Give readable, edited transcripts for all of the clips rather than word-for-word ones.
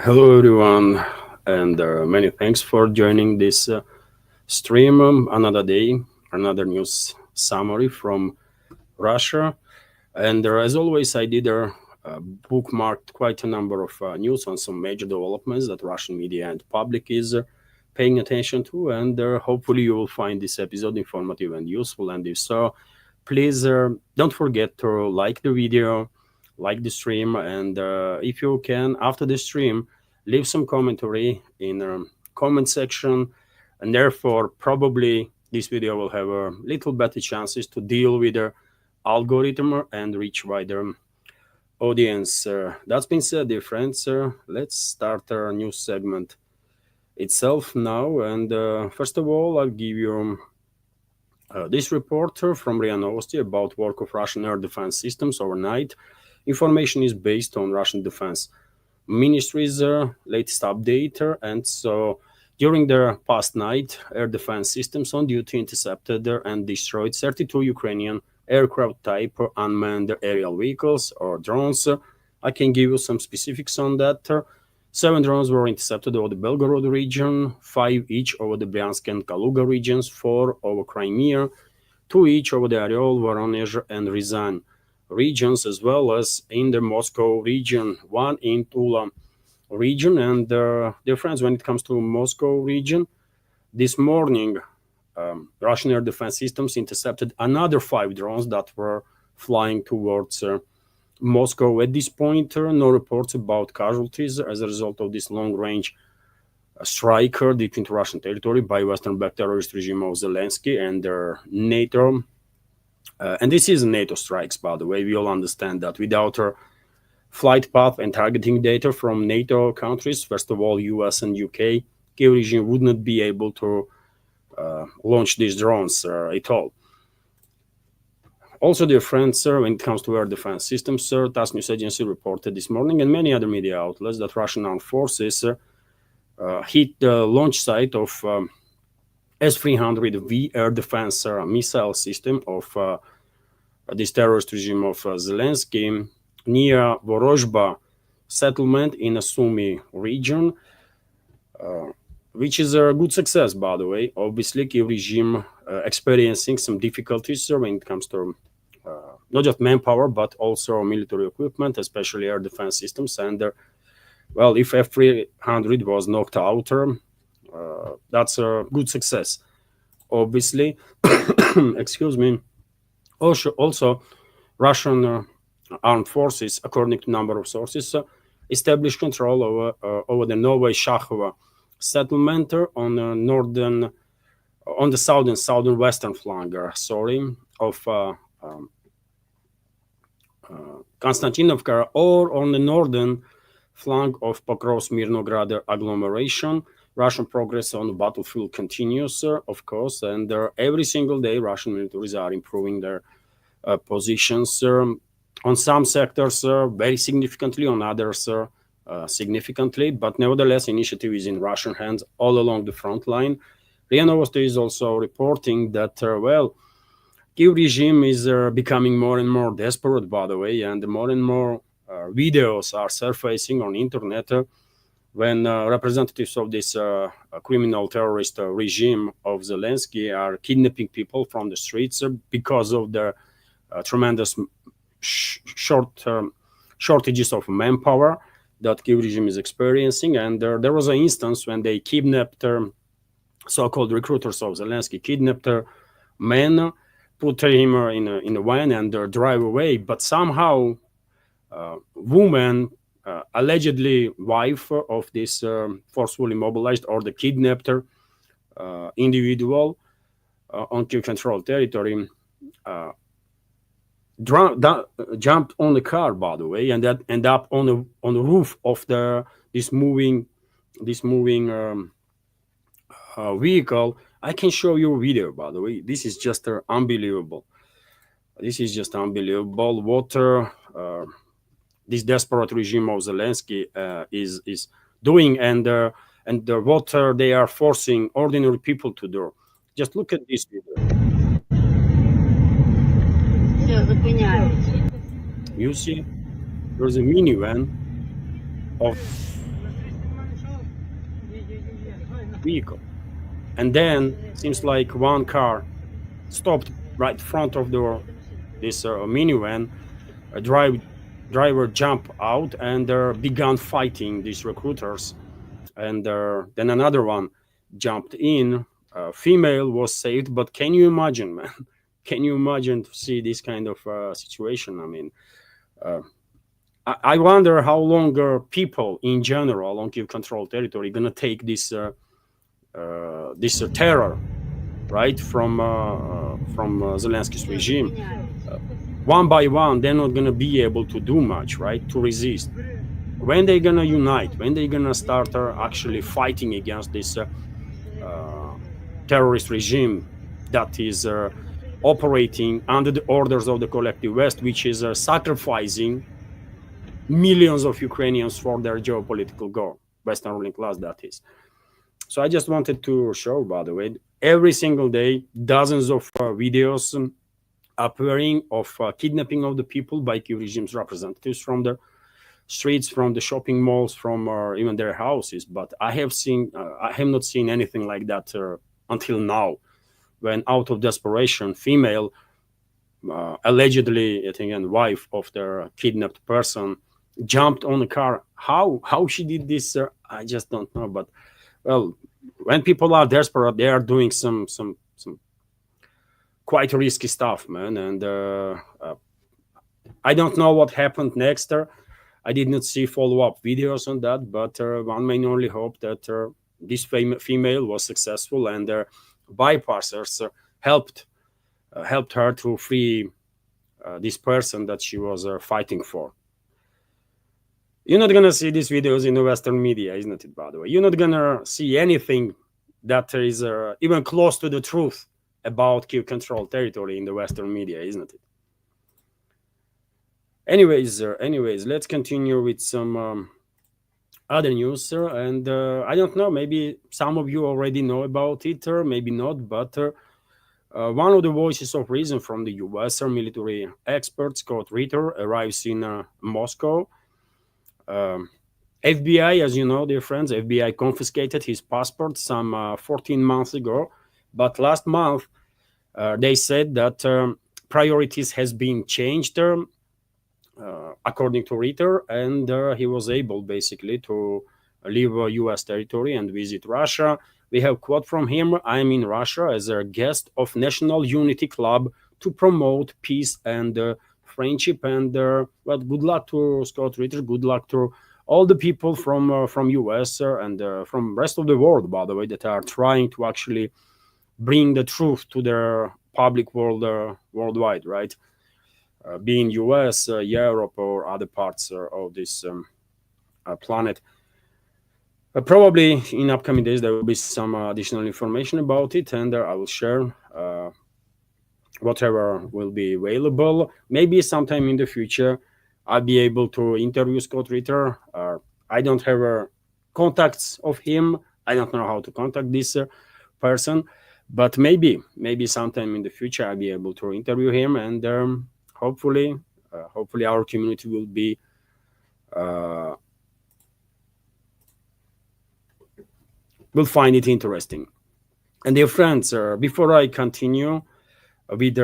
Hello, everyone, and many thanks for joining this stream. Another day, another news summary from Russia. And as always, I did bookmarked quite a number of news on some major developments that Russian media and public is paying attention to. And hopefully, you will find this episode informative and useful. And if so, please don't forget to like the video, like the stream, and if you can, after the stream, leave some commentary in the comment section. And therefore, probably this video will have a little better chances to deal with the algorithm and reach wider audience. That's been said, dear friends. Let's start our new segment itself now. And first of all, I'll give you this report from RIA Novosti about work of Russian air defense systems overnight. Information is based on Russian defense ministry's latest update. And so during the past night, air defense systems on duty intercepted and destroyed 32 Ukrainian aircraft type unmanned aerial vehicles or drones. I can give you some specifics on that. 7 drones were intercepted over the Belgorod region, 5 each over the Bryansk and Kaluga regions, 4 over Crimea, 2 each over the Oryol, Voronezh, and Ryazan regions, as well as in the Moscow region, 1 in Tula region. And dear friends, when it comes to Moscow region, this morning, Russian air defense systems intercepted another 5 drones that were flying towards Moscow. At this point, no reports about casualties as a result of this long-range strike deep into Russian territory by Western-backed terrorist regime of Zelensky and their NATO. And this is NATO strikes, by the way. We all understand that without flight path and targeting data from NATO countries, first of all, US and UK, Kiev regime would not be able to launch these drones at all. Also, dear friends, when it comes to air defense systems, TASS news agency reported this morning and many other media outlets that Russian armed forces hit the launch site of S-300V air defense missile system of this terrorist regime of Zelensky near Vorozhba settlement in a Sumy region, which is a good success, by the way. Obviously, Kiev regime experiencing some difficulties when it comes to not just manpower, but also military equipment, especially air defense systems. And well, if F-300 was knocked out, that's a good success, obviously. Excuse me. Also, Russian armed forces, according to a number of sources, established control over the Novaya Shakhova settlement on the southern western flank, of Konstantinovka, or on the northern flank of Pokrovsk-Mirnograd agglomeration. Russian progress on the battlefield continues, of course, and every single day Russian militaries are improving their positions on some sectors very significantly, on others significantly, but nevertheless, initiative is in Russian hands all along the front line. RIA Novosti is also reporting that, Kiev regime is becoming more and more desperate, by the way, and more and more videos are surfacing on internet when representatives of this criminal terrorist regime of Zelensky are kidnapping people from the streets because of the tremendous shortages of manpower that Kiev regime is experiencing. And there was an instance when they kidnapped so-called recruiters of Zelensky, kidnapped men, put him in a van and drive away. But somehow, woman, allegedly wife of this forcefully mobilized or the kidnapped individual on Kiev-controlled territory, jumped on the car, by the way, and that ended up on the roof of this moving vehicle. I can show you a video, by the way. This is just unbelievable. This is just unbelievable what this desperate regime of Zelensky is doing, and what they are forcing ordinary people to do. Just look at this video. You see, there's a minivan of vehicle. And then seems like one car stopped right in front of this minivan. A driver jumped out and began fighting these recruiters. And then another one jumped in. Female was saved, but can you imagine, man? Can you imagine to see this kind of situation? I mean, uh, I wonder how long people in general on Kiev control territory gonna take this terror, right, from Zelensky's regime. One by one, they're not gonna be able to do much, right, to resist. When they're gonna unite, when they're gonna start actually fighting against this terrorist regime that is operating under the orders of the collective West, which is sacrificing millions of Ukrainians for their geopolitical goal, Western ruling class, that is. So I just wanted to show, by the way, every single day, dozens of videos appearing of kidnapping of the people by Kiev regime's representatives from the streets, from the shopping malls, from even their houses. But I have not seen anything like that until now, when out of desperation, female, allegedly, I think, and wife of their kidnapped person, jumped on a car. How she did this, I just don't know. But well, when people are desperate, they are doing some quite risky stuff, man. And I don't know what happened next. I did not see follow-up videos on that, but one may only hope that this female was successful and bypassers helped her to free this person that she was fighting for. You're not gonna see these videos in the Western media, isn't it? By the way, you're not gonna see anything that is even close to the truth about Kiev controlled territory in the Western media, isn't it? Anyways, let's continue with some other news, and I don't know, maybe some of you already know about it, or maybe not, but one of the voices of reason from the US military experts, called Ritter, arrives in Moscow. FBI, as you know, dear friends, FBI confiscated his passport some 14 months ago, but last month they said that priorities has been changed, according to Ritter, and he was able basically to leave US territory and visit Russia. We have a quote from him: "I am in Russia as a guest of National Unity Club to promote peace and friendship." And well, good luck to Scott Ritter. Good luck to all the people from US and from rest of the world, by the way, that are trying to actually bring the truth to their public world worldwide, right? Be in US, Europe, or other parts of this planet. Probably in upcoming days there will be some additional information about it, and I will share whatever will be available. Maybe sometime in the future I'll be able to interview Scott Ritter. I don't have contacts of him. I don't know how to contact this person, but maybe sometime in the future I'll be able to interview him, and hopefully our community will be will find it interesting. And dear friends, before I continue with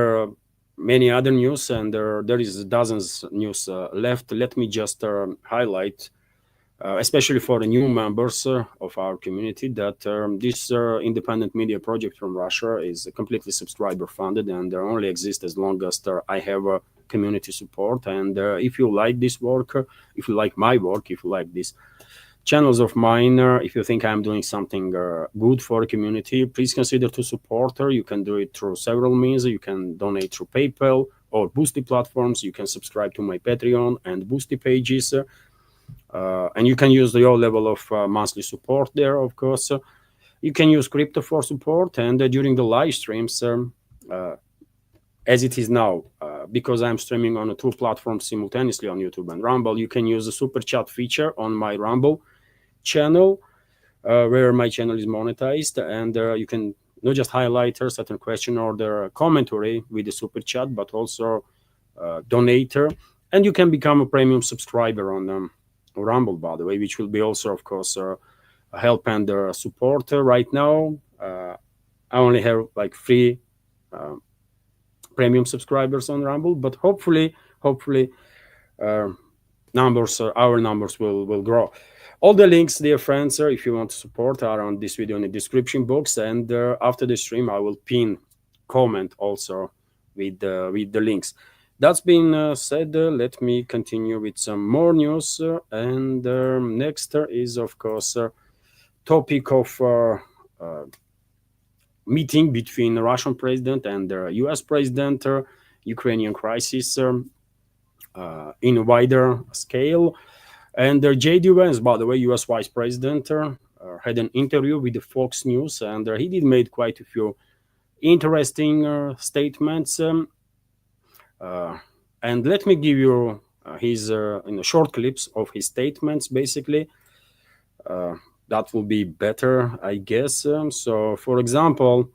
many other news, and there is dozens news left, let me just highlight, especially for the new members of our community, that this independent media project from Russia is completely subscriber funded, and only exists as long as I have community support. And if you like this work, if you like my work, if you like these channels of mine, if you think I'm doing something good for the community, please consider to support her. You can do it through several means. You can donate through PayPal or Boosty platforms. You can subscribe to my Patreon and Boosty pages. And you can use your level of monthly support there, of course. You can use crypto for support, and during the live streams, as it is now, because I'm streaming on 2 platforms simultaneously on YouTube and Rumble, you can use the super chat feature on my Rumble channel, where my channel is monetized, and you can not just highlight a certain question or the commentary with the super chat, but also donate, and you can become a premium subscriber on Rumble, by the way, which will be also, of course, help and support right now. I only have like 3 premium subscribers on Rumble, but hopefully our numbers will grow. All the links, dear friends, if you want to support, are on this video in the description box, and after the stream I will pin comment also with the links. That's been said, let me continue with some more news, and next is of course topic of meeting between the Russian president and the US president, Ukrainian crisis in a wider scale. And J.D. Vance, by the way, US Vice President, had an interview with the Fox News, and he did made quite a few interesting statements. And let me give you his short clips of his statements, basically. That will be better, I guess. So, for example,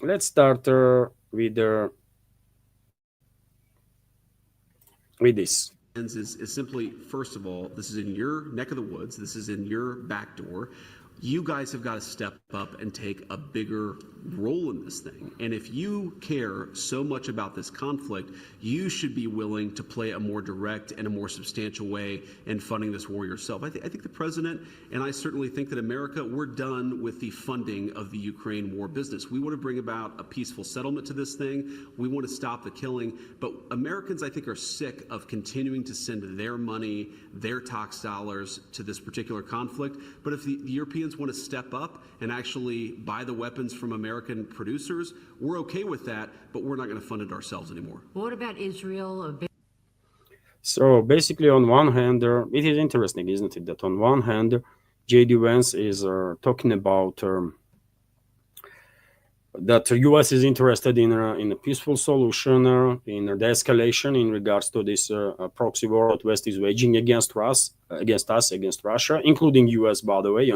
let's start with this. Is simply, first of all, this is in your neck of the woods. This is in your back door. You guys have got to step up and take a bigger role in this thing. And if you care so much about this conflict, you should be willing to play a more direct and a more substantial way in funding this war yourself. I think the president, and I certainly think that America, we're done with the funding of the Ukraine war business. We want to bring about a peaceful settlement to this thing. We want to stop the killing. But Americans, I think, are sick of continuing to send their money, their tax dollars to this particular conflict. But if the Europeans want to step up and actually buy the weapons from American producers, we're okay with that, but we're not going to fund it ourselves anymore. What about Israel? So basically, on one hand, it is interesting, isn't it, that on one hand, J.D. Vance is talking about that the U.S. is interested in a peaceful solution, in the escalation in regards to this proxy war that West is waging against us, against Russia, including U.S., by the way.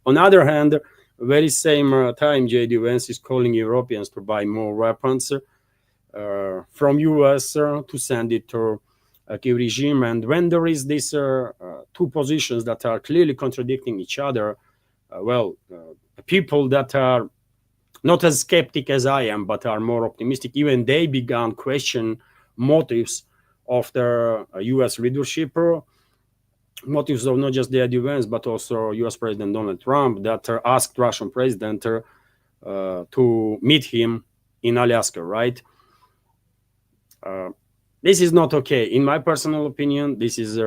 On the other hand, very same time, J.D. Vance is calling Europeans to buy more weapons from U.S. To send it to Kiev regime. And when there is these 2 positions that are clearly contradicting each other, people that are not as skeptic as I am, but are more optimistic, even they began question motives of the U.S. leadership, motives of not just the advance, but also U.S. President Donald Trump, that asked Russian president to meet him in Alaska, right? This is not okay. In my personal opinion, this is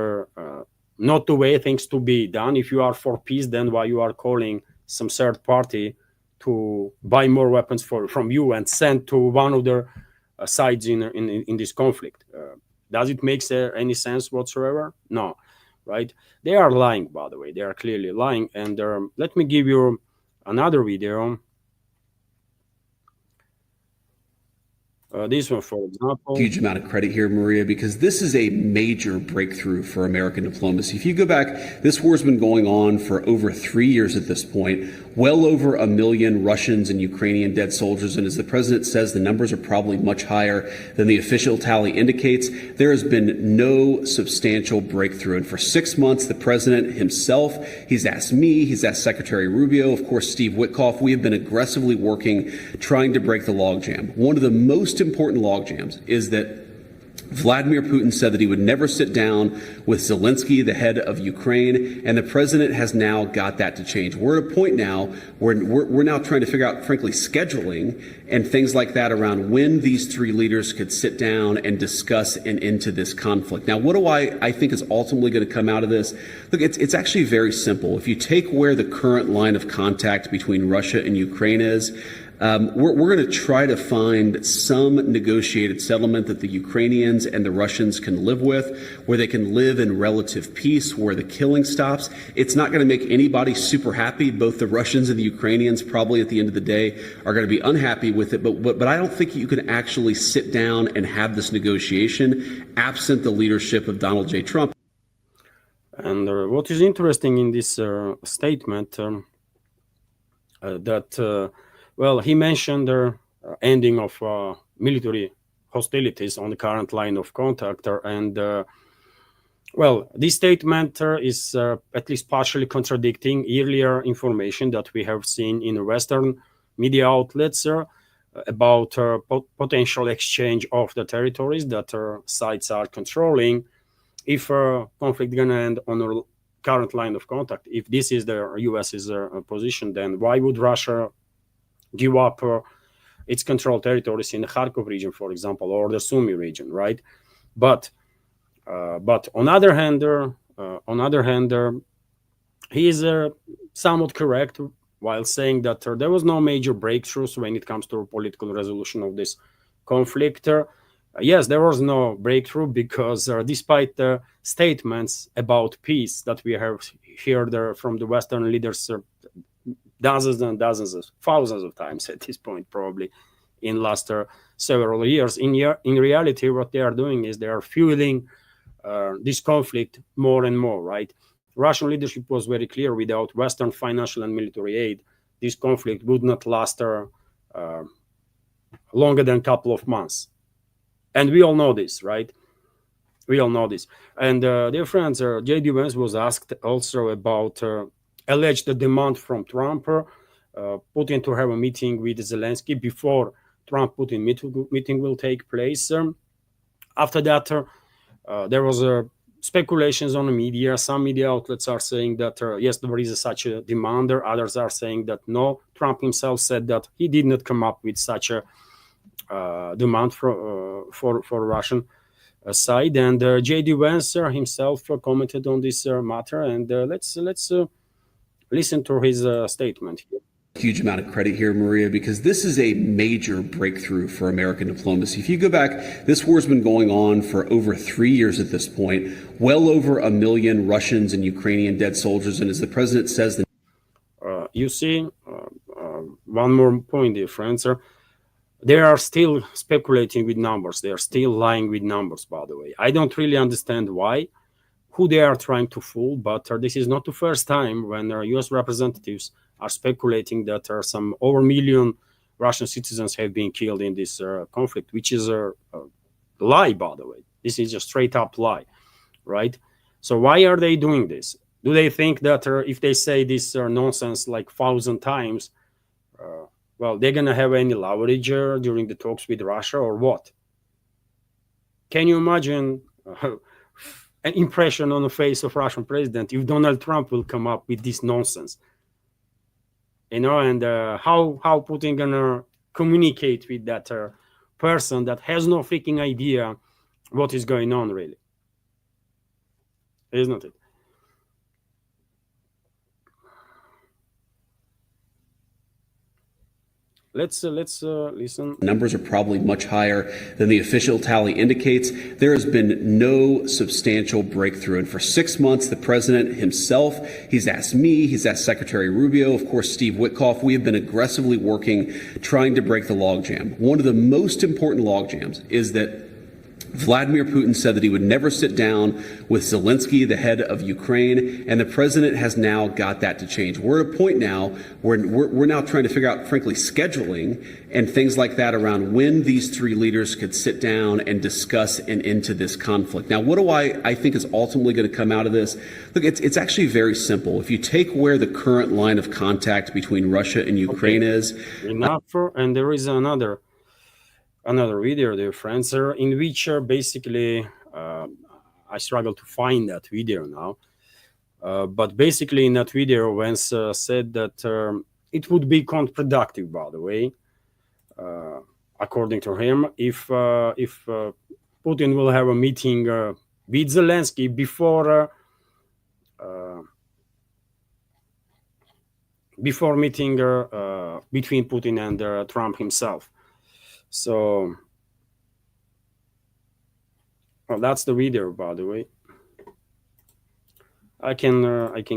not the way things to be done. If you are for peace, then why you are calling some third party to buy more weapons from you and send to one of the sides in this conflict? Does it make any sense whatsoever? No, right? They are lying, by the way. They are clearly lying. And let me give you another video. This one, for example. Huge amount of credit here, Maria, because this is a major breakthrough for American diplomacy. If you go back, this war's been going on for over 3 years at this point, well over 1 million Russians and Ukrainian dead soldiers. And as the president says, the numbers are probably much higher than the official tally indicates. There has been no substantial breakthrough. And for 6 months, the president himself, he's asked me, he's asked Secretary Rubio, of course, Steve Witkoff, we have been aggressively working, trying to break the logjam. One of the most important logjams is that Vladimir Putin said that he would never sit down with Zelensky, the head of Ukraine, and the president has now got that to change. We're at a point now where we're now trying to figure out, frankly, scheduling and things like that around when these 3 leaders could sit down and discuss an end to this conflict. Now, what do I think is ultimately going to come out of this? Look, it's actually very simple. If you take where the current line of contact between Russia and Ukraine is, we're going to try to find some negotiated settlement that the Ukrainians and the Russians can live with, where they can live in relative peace, where the killing stops. It's not going to make anybody super happy. Both the Russians and the Ukrainians probably at the end of the day are going to be unhappy with it. But I don't think you can actually sit down and have this negotiation absent the leadership of Donald J. Trump. And what is interesting in this statement well, he mentioned the ending of military hostilities on the current line of contact, and Well, this statement is at least partially contradicting earlier information that we have seen in Western media outlets about potential exchange of the territories that sides are controlling if conflict gonna end on a current line of contact. If this is the US's position, then why would Russia give up its controlled territories in the Kharkov region, for example, or the Sumy region, right? But on other hand, he is somewhat correct while saying that there was no major breakthroughs when it comes to a political resolution of this conflict. Yes, there was no breakthrough because despite the statements about peace that we have heard from the Western leaders dozens and dozens of thousands of times at this point, probably in last several years, in reality, what they are doing is they are fueling this conflict more and more, right? Russian leadership was very clear: without Western financial and military aid, this conflict would not last longer than a couple of months. And we all know this, right? We all know this. And dear friends, J.D. Vance was asked also about alleged demand from Trump, Putin to have a meeting with Zelensky before Trump-Putin meeting will take place. After that, there was speculations on the media. Some media outlets are saying that yes, there is such a demand. Others are saying that no. Trump himself said that he did not come up with such a demand for Russian side. And J.D. Vance himself commented on this matter. And let's listen to his statement here. Huge amount of credit here, Maria, because this is a major breakthrough for American diplomacy. If you go back, this war's been going on for over 3 years at this point, well over 1 million Russians and Ukrainian dead soldiers. And as the president says, you see, one more point, dear friends. They are still speculating with numbers. They are still lying with numbers, by the way. I don't really understand why, who they are trying to fool, but this is not the first time when US representatives are speculating that some over 1 million Russian citizens have been killed in this conflict, which is a lie, by the way. This is a straight up lie, right? So why are they doing this? Do they think that if they say this nonsense like 1,000 times, well, they're going to have any leverage during the talks with Russia or what? Can you imagine an impression on the face of Russian president if Donald Trump will come up with this nonsense? You know, and how Putin gonna communicate with that person that has no freaking idea what is going on, really? Isn't it? Let's listen. Numbers are probably much higher than the official tally indicates. There has been no substantial breakthrough. And for 6 months, the president himself, he's asked me, he's asked Secretary Rubio, of course, Steve Witkoff. We have been aggressively working, trying to break the logjam. One of the most important logjams is that Vladimir Putin said that he would never sit down with Zelensky, the head of Ukraine, and the president has now got that to change. We're at a point now where we're now trying to figure out, frankly, scheduling and things like that around when these three leaders could sit down and discuss an end to this conflict. Now, what do I think is ultimately going to come out of this? Look, it's actually very simple. If you take where the current line of contact between Russia and Ukraine is. Enough, and there is another video, dear friends, in which basically I struggle to find that video now, but basically in that video Vance said that it would be counterproductive, by the way, according to him, if Putin will have a meeting with Zelensky before meeting between Putin and Trump himself. So, well, that's the video, by the way. I can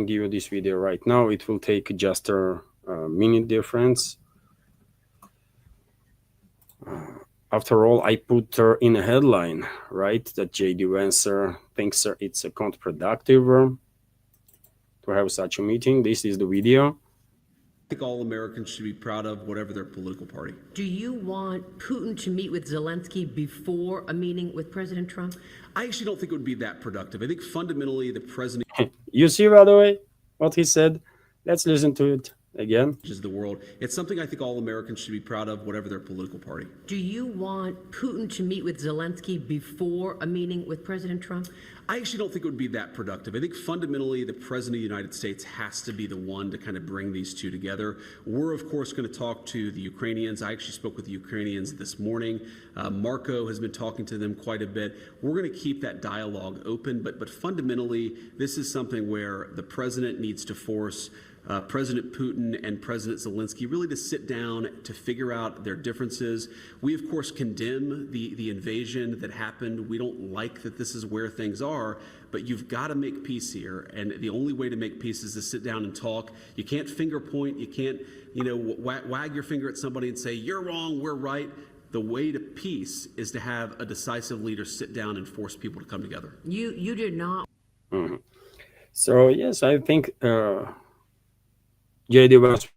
give you this video right now. It will take just a minute, dear friends. After all, I put in a headline, right, that J.D. Vance thinks it's counterproductive to have such a meeting. This is the video. think all Americans should be proud of, whatever their political party. Do you want Putin to meet with Zelensky before a meeting with President Trump? I actually don't think it would be that productive. I think fundamentally the president You see, by the way, what he said? Let's listen to it again. is the world. It's something I think all Americans should be proud of, whatever their political party. Do you want Putin to meet with Zelensky before a meeting with President Trump? I actually don't think it would be that productive. I think fundamentally the president of the United States has to be the one to kind of bring these two together. We're, of course, going to talk to the Ukrainians. I actually spoke with the Ukrainians this morning. Marco has been talking to them quite a bit. We're going to keep that dialogue open, but fundamentally, this is something where the president needs to force President Putin and President Zelensky really to sit down to figure out their differences. We, of course, condemn the invasion that happened. We don't like that this is where things are, but you've got to make peace here. And the only way to make peace is to sit down and talk. You can't finger point. You can't, wag your finger at somebody and say, you're wrong, we're right. The way to peace is to have a decisive leader sit down and force people to come together. You did not. Mhm. So, yes, I think JD Vance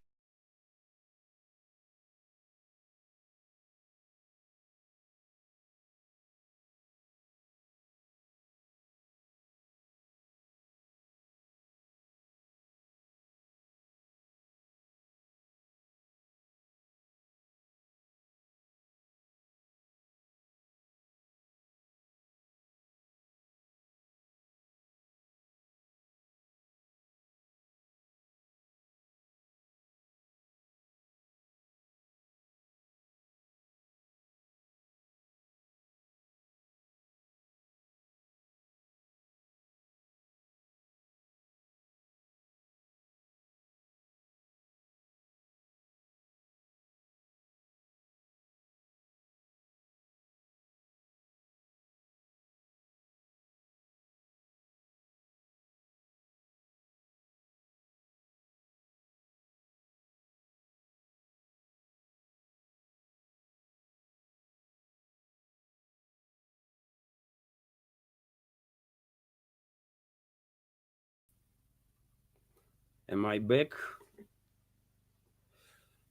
Am I back?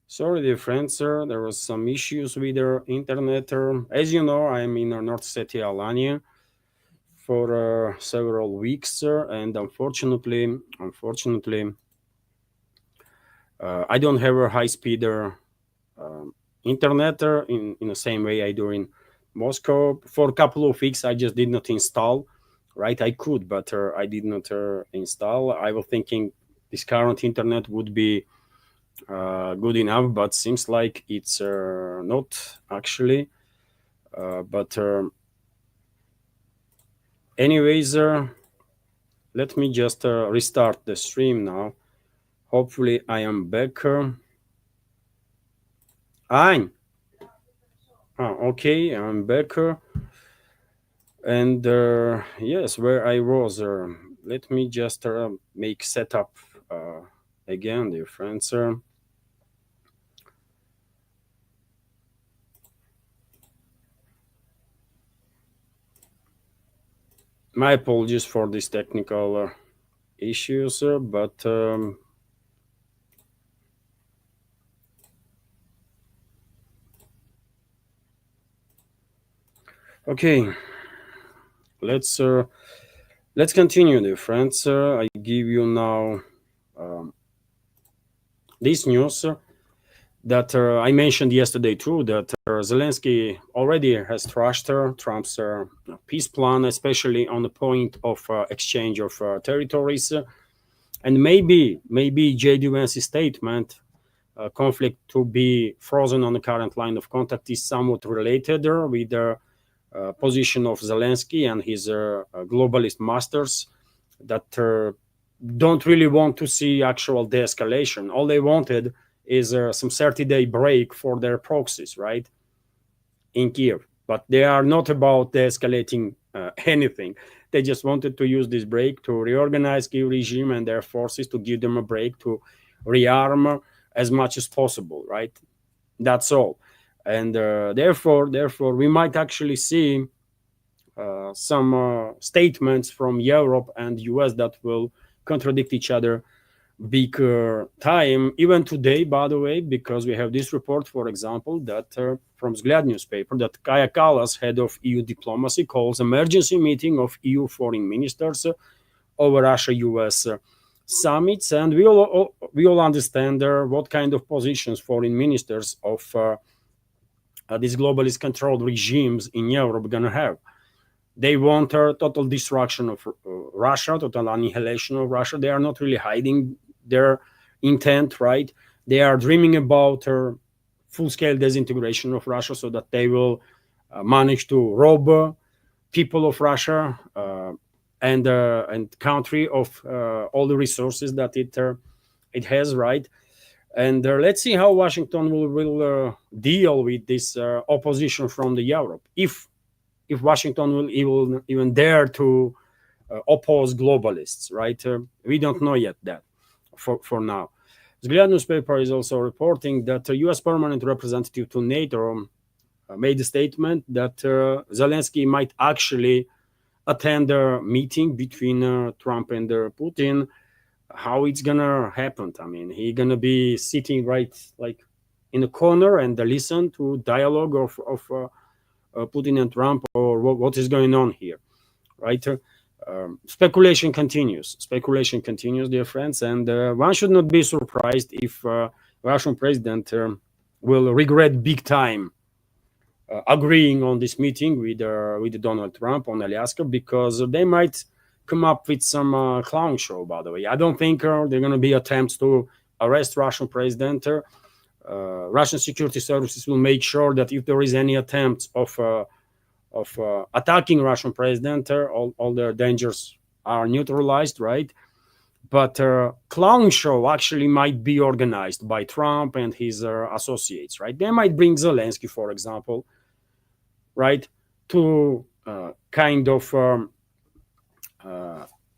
Sorry, dear friends, sir. There was some issues with the internet. As you know, I'm in North City, Alania, for several weeks, sir, and unfortunately, I don't have a high-speed internet in the same way I do in Moscow. For a couple of weeks, I just did not install. Right, I could, but I did not install. I was thinking this current internet would be good enough, but seems like it's not actually. But anyways, let me just restart the stream now. Hopefully, I am back. Okay, I'm back. And yes, where I was. Let me just make setup again, dear friends. My apologies for these technical issues, but okay, let's continue, dear friends. I give you now this news that I mentioned yesterday too, that Zelensky already has trashed Trump's peace plan, especially on the point of exchange of territories. And maybe J.D. Vance's statement, conflict to be frozen on the current line of contact, is somewhat related with the position of Zelensky and his globalist masters that don't really want to see actual de-escalation. All they wanted is some 30-day break for their proxies, right, in Kiev. But they are not about de-escalating anything. They just wanted to use this break to reorganize Kiev regime and their forces, to give them a break to rearm as much as possible, right? That's all. And therefore, we might actually see some statements from Europe and US that will contradict each other big time, even today, by the way, because we have this report, for example, that from Zglad newspaper, that Kaja Kallas, head of EU diplomacy, calls emergency meeting of EU foreign ministers over Russia-US summits, and we all understand what kind of positions foreign ministers of these globalist controlled regimes in Europe are gonna have. They want total destruction of Russia, total annihilation of Russia. They are not really hiding their intent, right? They are dreaming about full-scale disintegration of Russia so that they will manage to rob people of Russia and country of all the resources that it has, right? And let's see how Washington will deal with this opposition from the Europe. If Washington will even dare to oppose globalists, right? We don't know yet that for now. Zglad newspaper is also reporting that the U.S. permanent representative to NATO made a statement that Zelensky might actually attend a meeting between Trump and Putin. How it's gonna happen? I mean, he gonna be sitting right like in a corner and listen to dialogue of Putin and Trump, or what is going on here, right? Speculation continues, dear friends, and one should not be surprised if Russian president will regret big time agreeing on this meeting with Donald Trump on Alaska, because they might come up with some clown show. By the way, I don't think there are going to be attempts to arrest Russian president. Russian security services will make sure that if there is any attempt of attacking Russian president, all the dangers are neutralized, right? But clown show actually might be organized by Trump and his associates, right? They might bring Zelensky, for example, right, to kind of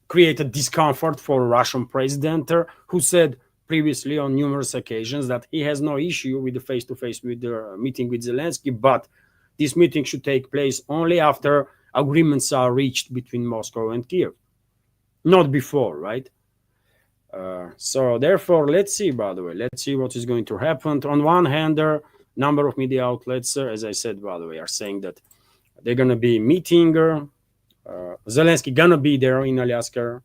create a discomfort for a Russian president who said previously on numerous occasions that he has no issue with the face-to-face with the meeting with Zelensky, but this meeting should take place only after agreements are reached between Moscow and Kiev, not before, right? So therefore, let's see, by the way, let's see what is going to happen. On one hand, there are a number of media outlets, as I said, by the way, are saying that they're going to be meeting, Zelensky going to be there in Alaska.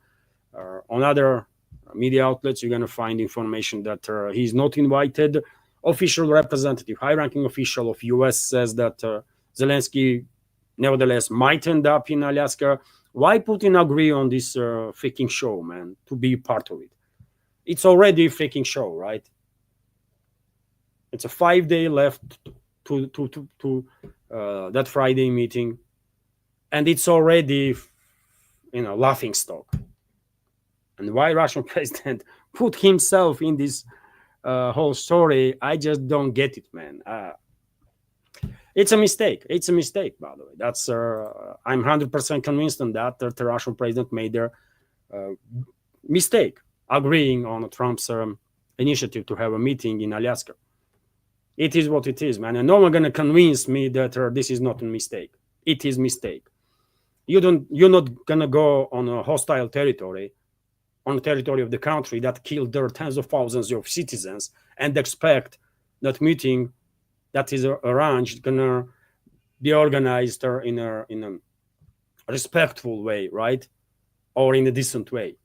On other media outlets, you're going to find information that he's not invited. Official representative, high-ranking official of U.S. says that Zelensky, nevertheless, might end up in Alaska. Why Putin agree on this freaking show, man, to be part of it? It's already a freaking show, right? It's a 5-day left to that Friday meeting, and it's already, laughing stock. And why Russian president put himself in this whole story, I just don't get it, man. It's a mistake. It's a mistake, by the way. That's I'm 100% convinced on that the Russian president made their mistake agreeing on Trump's initiative to have a meeting in Alaska. It is what it is, man. And no one gonna convince me that this is not a mistake. It is mistake. You're not gonna go on a hostile territory, on the territory of the country that killed their tens of thousands of citizens, and expect that meeting that is arranged gonna be organized in a respectful way, right, or in a decent way.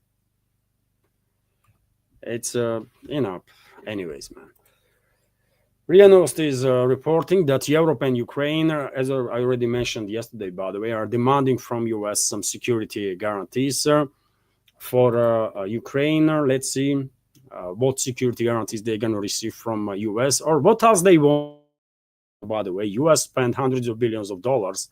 It's anyways, man. RIA Nost is reporting that Europe and Ukraine, as I already mentioned yesterday, by the way, are demanding from US some security guarantees for Ukraine. Let's see what security guarantees they're going to receive from US, or what else they want. By the way, US spent hundreds of billions of dollars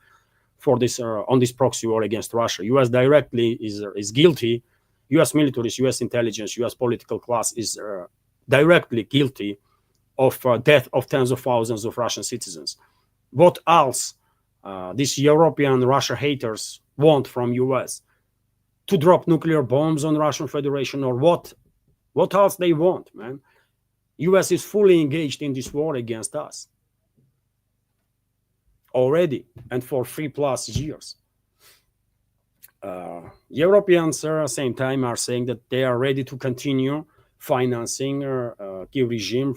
for this on this proxy war against Russia. US directly is guilty. US militaries, US intelligence, US political class is directly guilty of death of tens of thousands of Russian citizens. What else these European Russia haters want from US? To drop nuclear bombs on Russian Federation, or what else they want, man? US is fully engaged in this war against us already, and for 3+ years. Europeans at the same time are saying that they are ready to continue financing Kiev regime,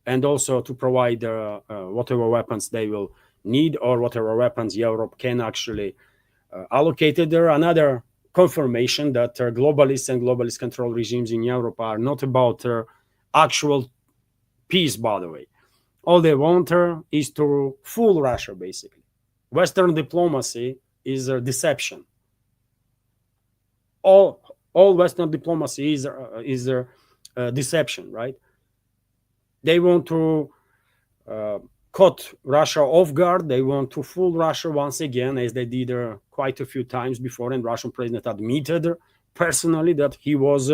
and also to provide whatever weapons they will need, or whatever weapons Europe can actually allocate there. Another confirmation that globalists and globalist control regimes in Europe are not about actual peace, by the way. All they want is to fool Russia, basically. Western diplomacy is a deception. All Western diplomacy is deception, right? They want to caught Russia off guard. They want to fool Russia once again, as they did quite a few times before. And Russian president admitted personally that he was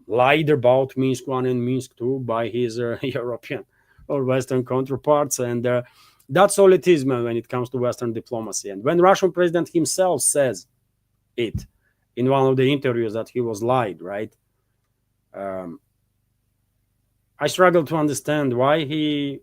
lied about Minsk 1 and Minsk 2 by his European or Western counterparts. And that's all it is, man, when it comes to Western diplomacy. And when Russian president himself says it in one of the interviews that he was lied, right? I struggle to understand why he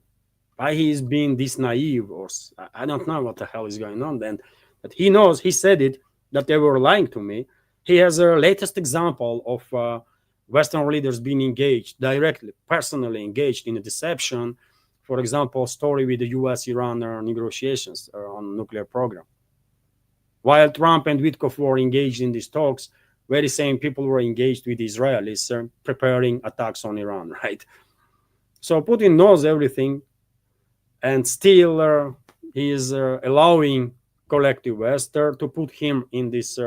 is being this naive, or I don't know what the hell is going on then. But he knows, he said it, that they were lying to me. He has a latest example of Western leaders being engaged, directly, personally engaged in a deception. For example, story with the US-Iran negotiations on nuclear program. While Trump and Witkoff were engaged in these talks, very same people were engaged with Israelis preparing attacks on Iran, right? So Putin knows everything, and still he is allowing collective West to put him in this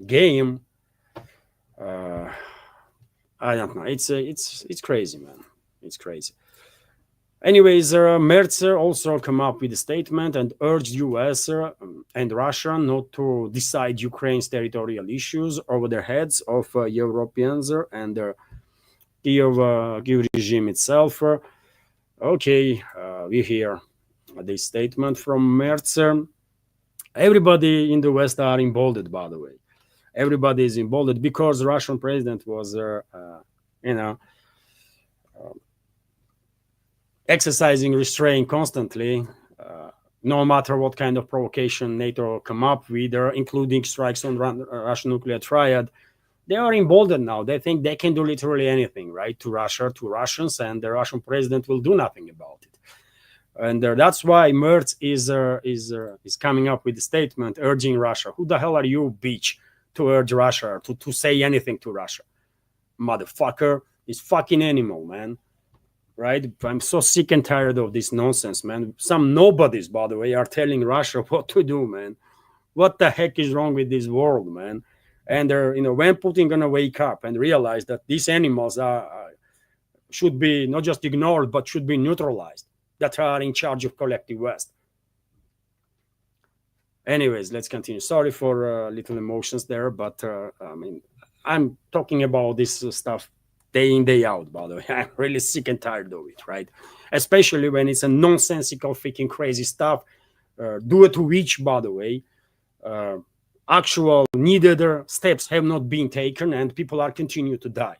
game. I don't know. It's crazy, man. It's crazy. Anyways, Mercer also come up with a statement and urged US and Russia not to decide Ukraine's territorial issues over the heads of Europeans and the Kiev regime itself. Okay, we hear this statement from Mercer. Everybody in the West are emboldened, by the way. Everybody is emboldened because the Russian president was, exercising restraint constantly, no matter what kind of provocation NATO come up with, including strikes on Russian nuclear triad. They are emboldened now. They think they can do literally anything, right, to Russia, to Russians, and the Russian president will do nothing about it. And that's why Merz is coming up with a statement urging Russia. Who the hell are you, bitch, to urge Russia, to say anything to Russia? Motherfucker, is fucking animal, man. Right? I'm so sick and tired of this nonsense, man. Some nobodies, by the way, are telling Russia what to do, man. What the heck is wrong with this world, man? And when Putin gonna wake up and realize that these animals should be not just ignored, but should be neutralized, that are in charge of collective West. Anyways, let's continue. Sorry for little emotions there, but I'm talking about this stuff day in, day out, by the way. I'm really sick and tired of it, right? Especially when it's a nonsensical, freaking crazy stuff, due to which, by the way, actual needed steps have not been taken and people are continuing to die.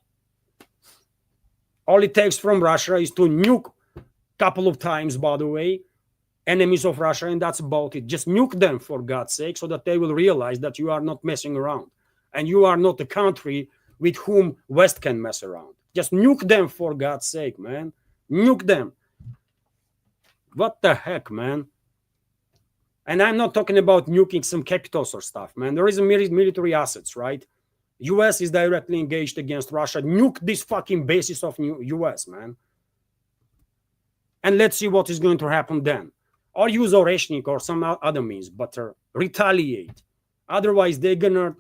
All it takes from Russia is to nuke a couple of times, by the way, enemies of Russia, and that's about it. Just nuke them, for God's sake, so that they will realize that you are not messing around and you are not a country with whom West can mess around. Just nuke them, for God's sake, man. Nuke them. What the heck, man? And I'm not talking about nuking some capitals or stuff, man. There is a military assets, right? US is directly engaged against Russia. Nuke this fucking basis of US, man. And let's see what is going to happen then. Or use Oreshnik or some other means, but retaliate. Otherwise, they're gonna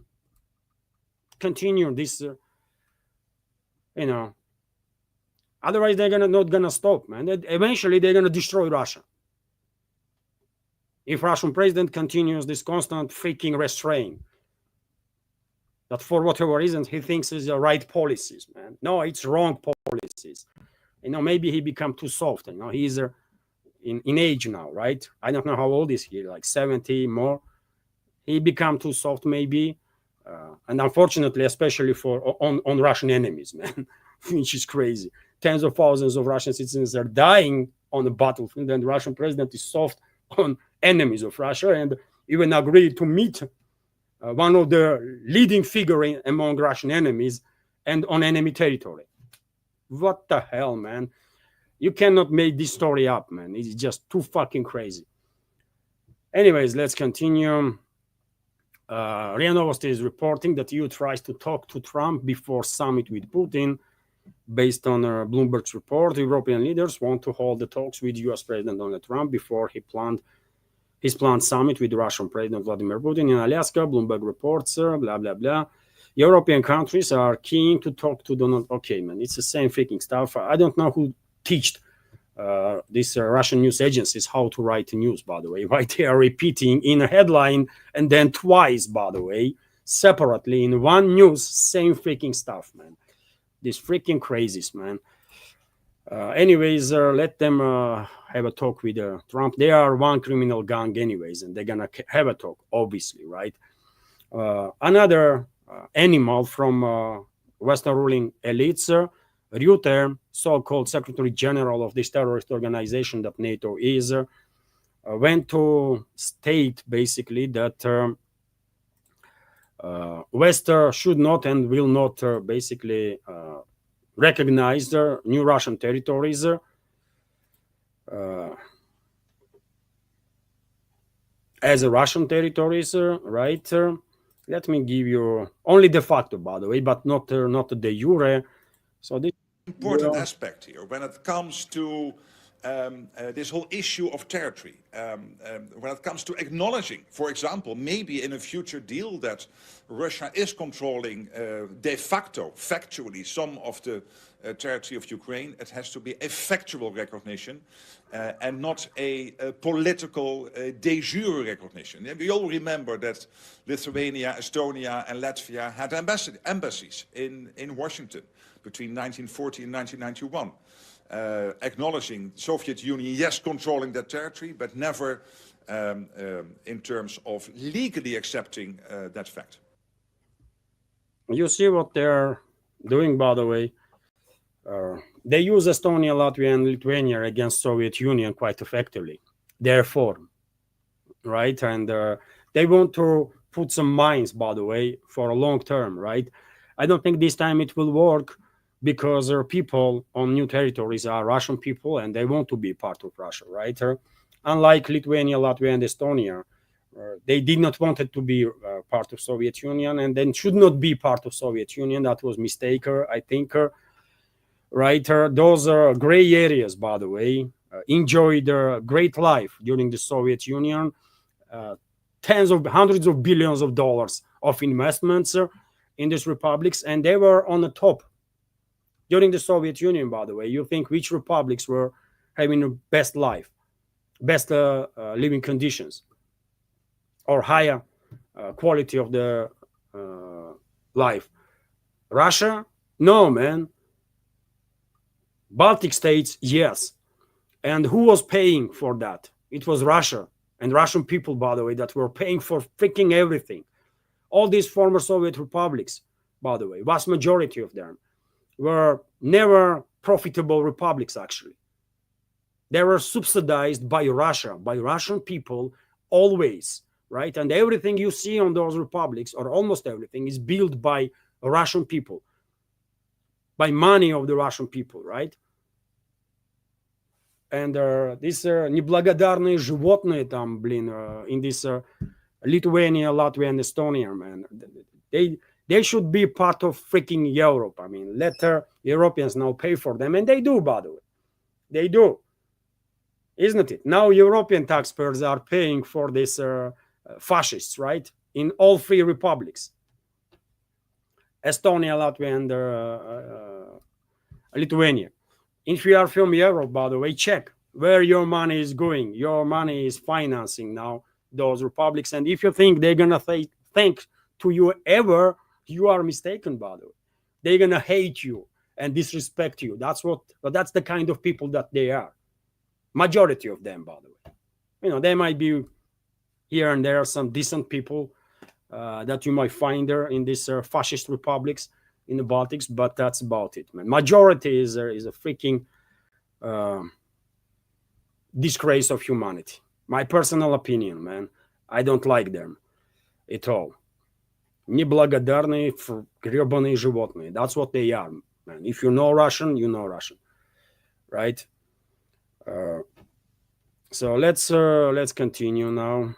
continue this, otherwise they're not gonna stop, man. Eventually they're gonna destroy Russia if Russian president continues this constant freaking restraint that for whatever reason he thinks is the right policies, man. No, it's wrong policies. Maybe he become too soft. He's in age now, right? I don't know how old is he, like 70 more. He become too soft, maybe. And unfortunately, especially on Russian enemies, man, which is crazy. Tens of thousands of Russian citizens are dying on the battlefield, and the Russian president is soft on enemies of Russia and even agreed to meet one of the leading figure among Russian enemies and on enemy territory. What the hell, man? You cannot make this story up, man. It's just too fucking crazy. Anyways, let's continue. RIA Novosti is reporting that EU tries to talk to Trump before summit with Putin. Based on Bloomberg's report, European leaders want to hold the talks with US President Donald Trump before his planned summit with Russian President Vladimir Putin in Alaska. Bloomberg reports, blah, blah, blah. European countries are keen to talk to Donald. Okay, man, it's the same freaking stuff. I don't know who teached these Russian news agencies how to write news, by the way, why they are repeating in a headline and then twice, by the way, separately in one news, same freaking stuff, man. These freaking crazies, man. Anyways, let them have a talk with Trump. They are one criminal gang anyways, and they're going to have a talk, obviously, right? Another animal from Western ruling elites, Ritter, so-called Secretary General of this terrorist organization that NATO is, went to state basically that West should not and will not basically recognize the new Russian territories as a Russian territories, right? Let me give you only de facto, by the way, but not de jure. So this important aspect here when it comes to this whole issue of territory, when it comes to acknowledging, for example, maybe in a future deal that Russia is controlling de facto, factually, some of the territory of Ukraine. It has to be a factual recognition and not a political de jure recognition. And we all remember that Lithuania, Estonia and Latvia had embassies in Washington between 1940 and 1991. Acknowledging the Soviet Union, yes, controlling that territory, but never in terms of legally accepting that fact. You see what they're doing, by the way. They use Estonia, Latvia, and Lithuania against Soviet Union quite effectively. Therefore, right? And they want to put some mines, by the way, for a long term, right? I don't think this time it will work, because people on new territories are Russian people and they want to be part of Russia, right? Unlike Lithuania, Latvia, and Estonia, they did not want it to be part of Soviet Union and then should not be part of Soviet Union. That was mistake, I think, right? Those gray areas, by the way, enjoyed a great life during the Soviet Union, hundreds of billions of dollars of investments in these republics, and they were on the top. During the Soviet Union, by the way, you think which republics were having the best life, best living conditions, or higher quality of the life? Russia? No, man. Baltic states, yes. And who was paying for that? It was Russia and Russian people, by the way, that were paying for freaking everything. All these former Soviet republics, by the way, vast majority of them, were never profitable republics, actually. They were subsidized by Russia, by Russian people, always, right? And everything you see on those republics, or almost everything, is built by Russian people, by money of the Russian people, right? And these неблагодарные животные там, блин, in this Lithuania, Latvia, and Estonia, man, they should be part of freaking Europe. I mean, let Europeans now pay for them. And they do, by the way. They do. Isn't it? Now European taxpayers are paying for these fascists, right? In all three republics. Estonia, Latvia, and Lithuania. If you are from Europe, by the way, check where your money is going. Your money is financing now those republics. And if you think they're going to thank to you ever, you are mistaken, by the way. They're gonna hate you and disrespect you. That's the kind of people that they are. Majority of them, by the way. You know, there might be here and there some decent people that you might find there in these fascist republics in the Baltics, but that's about it, man. Majority is a freaking disgrace of humanity. My personal opinion, man. I don't like them at all. Неблагодарные гребаные животные. That's what they are, man. If you know Russian, you know Russian, right? So let's continue now.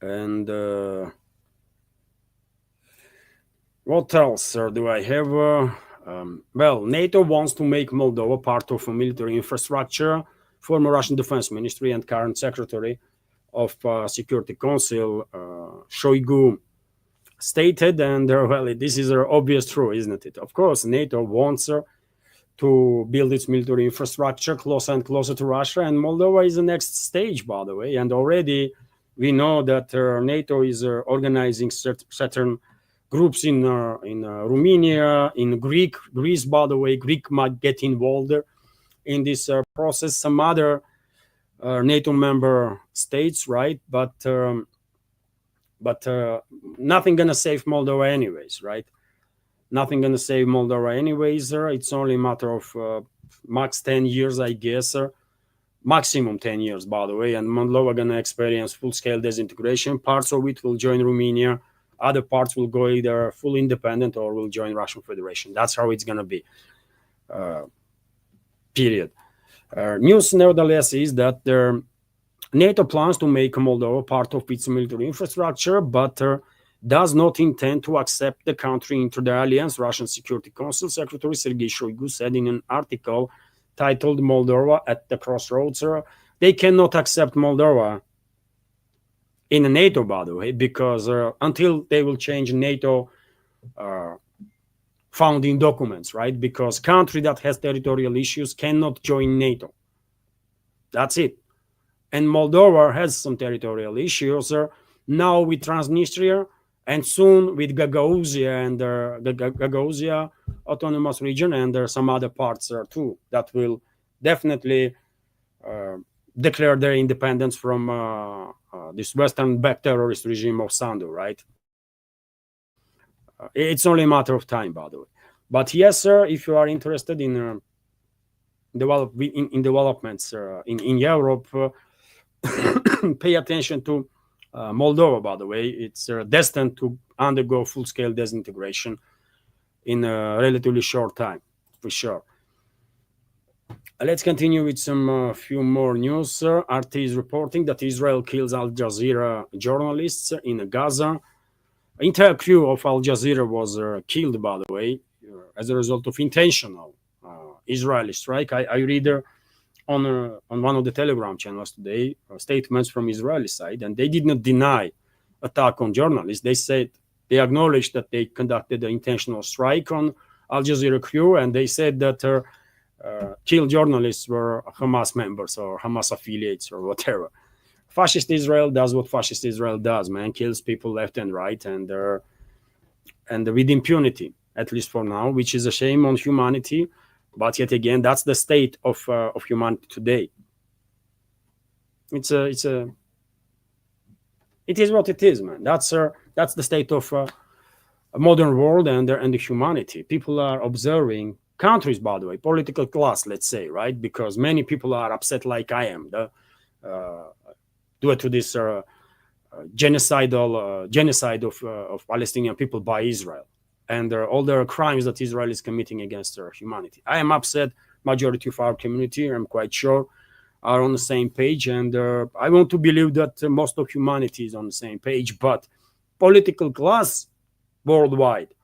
And what else do I have? Well, NATO wants to make Moldova part of a military infrastructure. Former Russian Defense Ministry and current Secretary of Security Council, Shoigu, stated, and well, this is obvious true, isn't it? Of course, NATO wants to build its military infrastructure closer and closer to Russia, and Moldova is the next stage, by the way. And already we know that NATO is organizing certain groups in Romania, in Greece, by the way. Greek might get involved in this process. Some other NATO member states, right? But nothing gonna save Moldova anyways, right? Nothing gonna save Moldova anyways. It's only a matter of max 10 years, I guess. Maximum 10 years, by the way. And Moldova gonna experience full-scale disintegration. Parts of it will join Romania. Other parts will go either full independent or will join Russian Federation. That's how it's gonna be. Period. News, nevertheless, is that NATO plans to make Moldova part of its military infrastructure, but does not intend to accept the country into the alliance. Russian Security Council Secretary Sergei Shoigu said in an article titled Moldova at the Crossroads. They cannot accept Moldova in NATO, by the way, because until they will change NATO founding documents, right? Because country that has territorial issues cannot join NATO. That's it. And Moldova has some territorial issues now with Transnistria, and soon with Gagauzia and the Gagauzia Autonomous Region, and there are some other parts too that will definitely declare their independence from this Western-backed terrorist regime of Sandu, right? It's only a matter of time, by the way. But yes, sir, if you are interested in developments in Europe, pay attention to Moldova, by the way. It's destined to undergo full-scale disintegration in a relatively short time, for sure. Let's continue with some few more news. RT is reporting that Israel kills Al Jazeera journalists in Gaza. Entire crew of Al Jazeera was killed, by the way, as a result of intentional Israeli strike. I read on one of the Telegram channels today statements from Israeli side, and they did not deny attack on journalists. They said they acknowledged that they conducted an intentional strike on Al Jazeera crew, and they said that killed journalists were Hamas members or Hamas affiliates or whatever. Fascist Israel does what fascist Israel does, man. Kills people left and right, and with impunity, at least for now, which is a shame on humanity. But yet again, that's the state of humanity today. It is what it is, man. That's the state of a modern world and the humanity. People are observing countries, by the way, political class, let's say, right? Because many people are upset, like I am, due to this genocide of Palestinian people by Israel and all the crimes that Israel is committing against humanity. I am upset. Majority of our community, I'm quite sure, are on the same page, and I want to believe that most of humanity is on the same page. But political class worldwide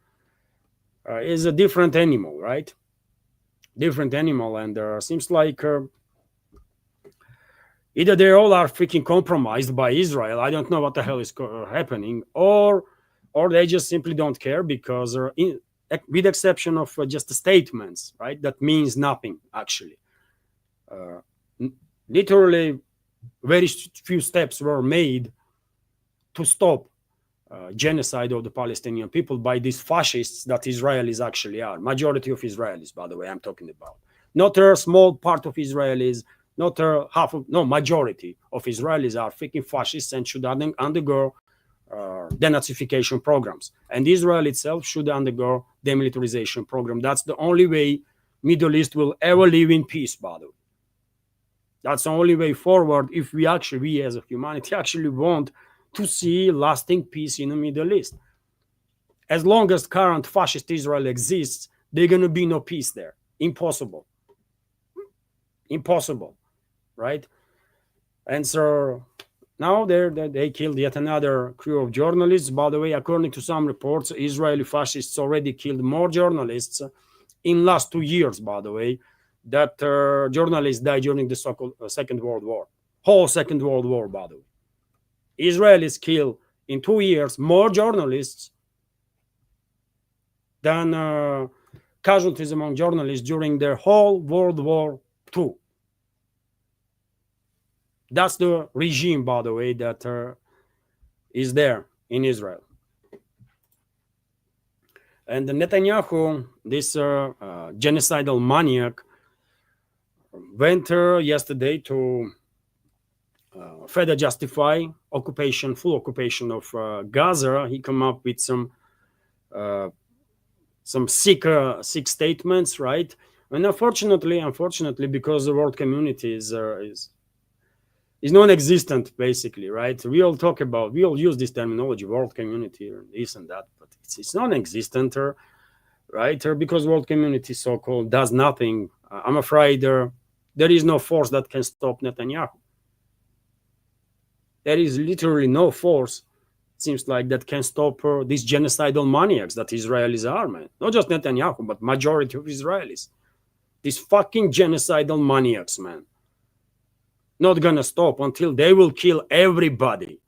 is a different animal, right? Different animal, and seems like either they all are freaking compromised by Israel. I don't know what the hell is happening, or they just simply don't care because, with exception of just the statements, right? That means nothing, actually. Literally, very few steps were made to stop genocide of the Palestinian people by these fascists that Israelis actually are. Majority of Israelis, by the way, I'm talking about. Not a small part of Israelis, not a half of, no, majority of Israelis are freaking fascists and should undergo denazification programs. And Israel itself should undergo demilitarization program. That's the only way Middle East will ever live in peace, by the way. That's the only way forward if we as a humanity actually want to see lasting peace in the Middle East. As long as current fascist Israel exists, there's going to be no peace there. Impossible. Impossible, right? And so now they killed yet another crew of journalists. By the way, according to some reports, Israeli fascists already killed more journalists in last 2 years, by the way, that journalists died during the Second World War. Whole Second World War, by the way. Israelis killed in 2 years more journalists than casualties among journalists during their whole World War II. That's the regime, by the way, that is there in Israel. And Netanyahu, this genocidal maniac, went yesterday to further justify occupation, full occupation of Gaza. He came up with some sick statements, right? And unfortunately, because the world community is non-existent, basically, right? We all use this terminology, world community, or this and that, but it's non-existent, right? Because world community, so-called, does nothing. I'm afraid there is no force that can stop Netanyahu. There is literally no force, seems like, that can stop these genocidal maniacs that Israelis are, man. Not just Netanyahu, but majority of Israelis. These fucking genocidal maniacs, man. Not gonna stop until they will kill everybody,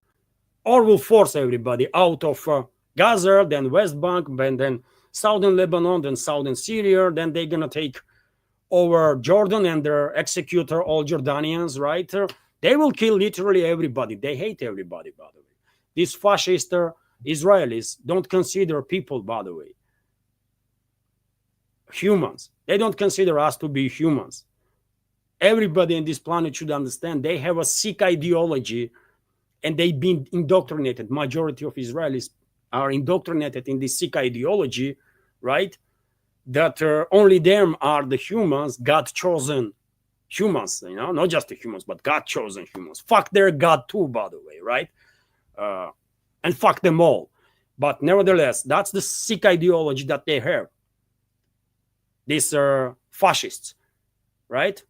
or will force everybody out of Gaza, then West Bank, and then southern Lebanon, then southern Syria. Then they're gonna take over Jordan and execute all Jordanians, right? They will kill literally everybody. They hate everybody, by the way. These fascist Israelis don't consider people, by the way, humans. They don't consider us to be humans. Everybody on this planet should understand they have a sick ideology, and they've been indoctrinated. Majority of Israelis are indoctrinated in this sick ideology, right? That only them are the humans, God-chosen humans, not just the humans, but God-chosen humans. Fuck their God too, by the way, right? And fuck them all. But nevertheless, that's the sick ideology that they have. These fascists, right?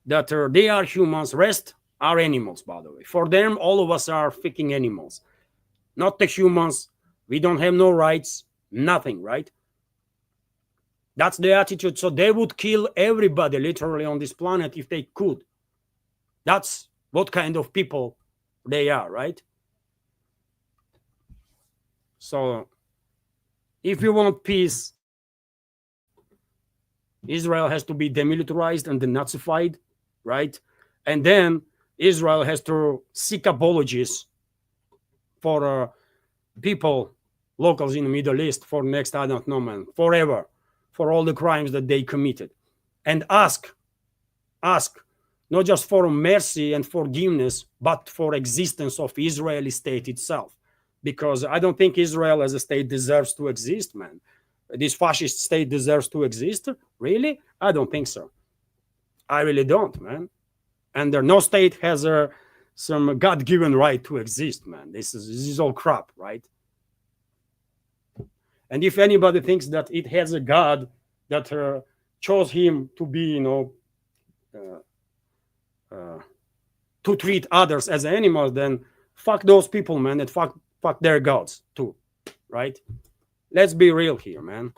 That they are humans, rest are animals, by the way. For them, all of us are freaking animals. Not the humans. We don't have no rights, nothing, right? That's the attitude. So they would kill everybody literally on this planet if they could. That's what kind of people they are, right? So if you want peace, Israel has to be demilitarized and denazified, right? And then Israel has to seek apologies for people, locals in the Middle East, for next, I don't know, man, forever, for all the crimes that they committed. And ask, not just for mercy and forgiveness, but for existence of Israeli state itself. Because I don't think Israel as a state deserves to exist, man. This fascist state deserves to exist? Really? I don't think so. I really don't, man. And no state has some God-given right to exist, man. This is all crap, right? And if anybody thinks that it has a God that chose him to be, to treat others as animals, then fuck those people, man, and fuck their gods too, right? Let's be real here, man.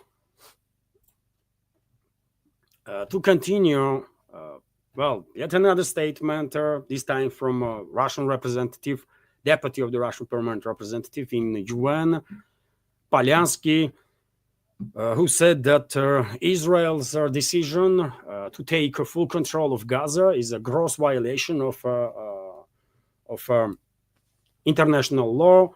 To continue, well, yet another statement, this time from a Russian representative, deputy of the Russian permanent representative in the UN, Polyansky, who said that Israel's decision to take full control of Gaza is a gross violation of international law.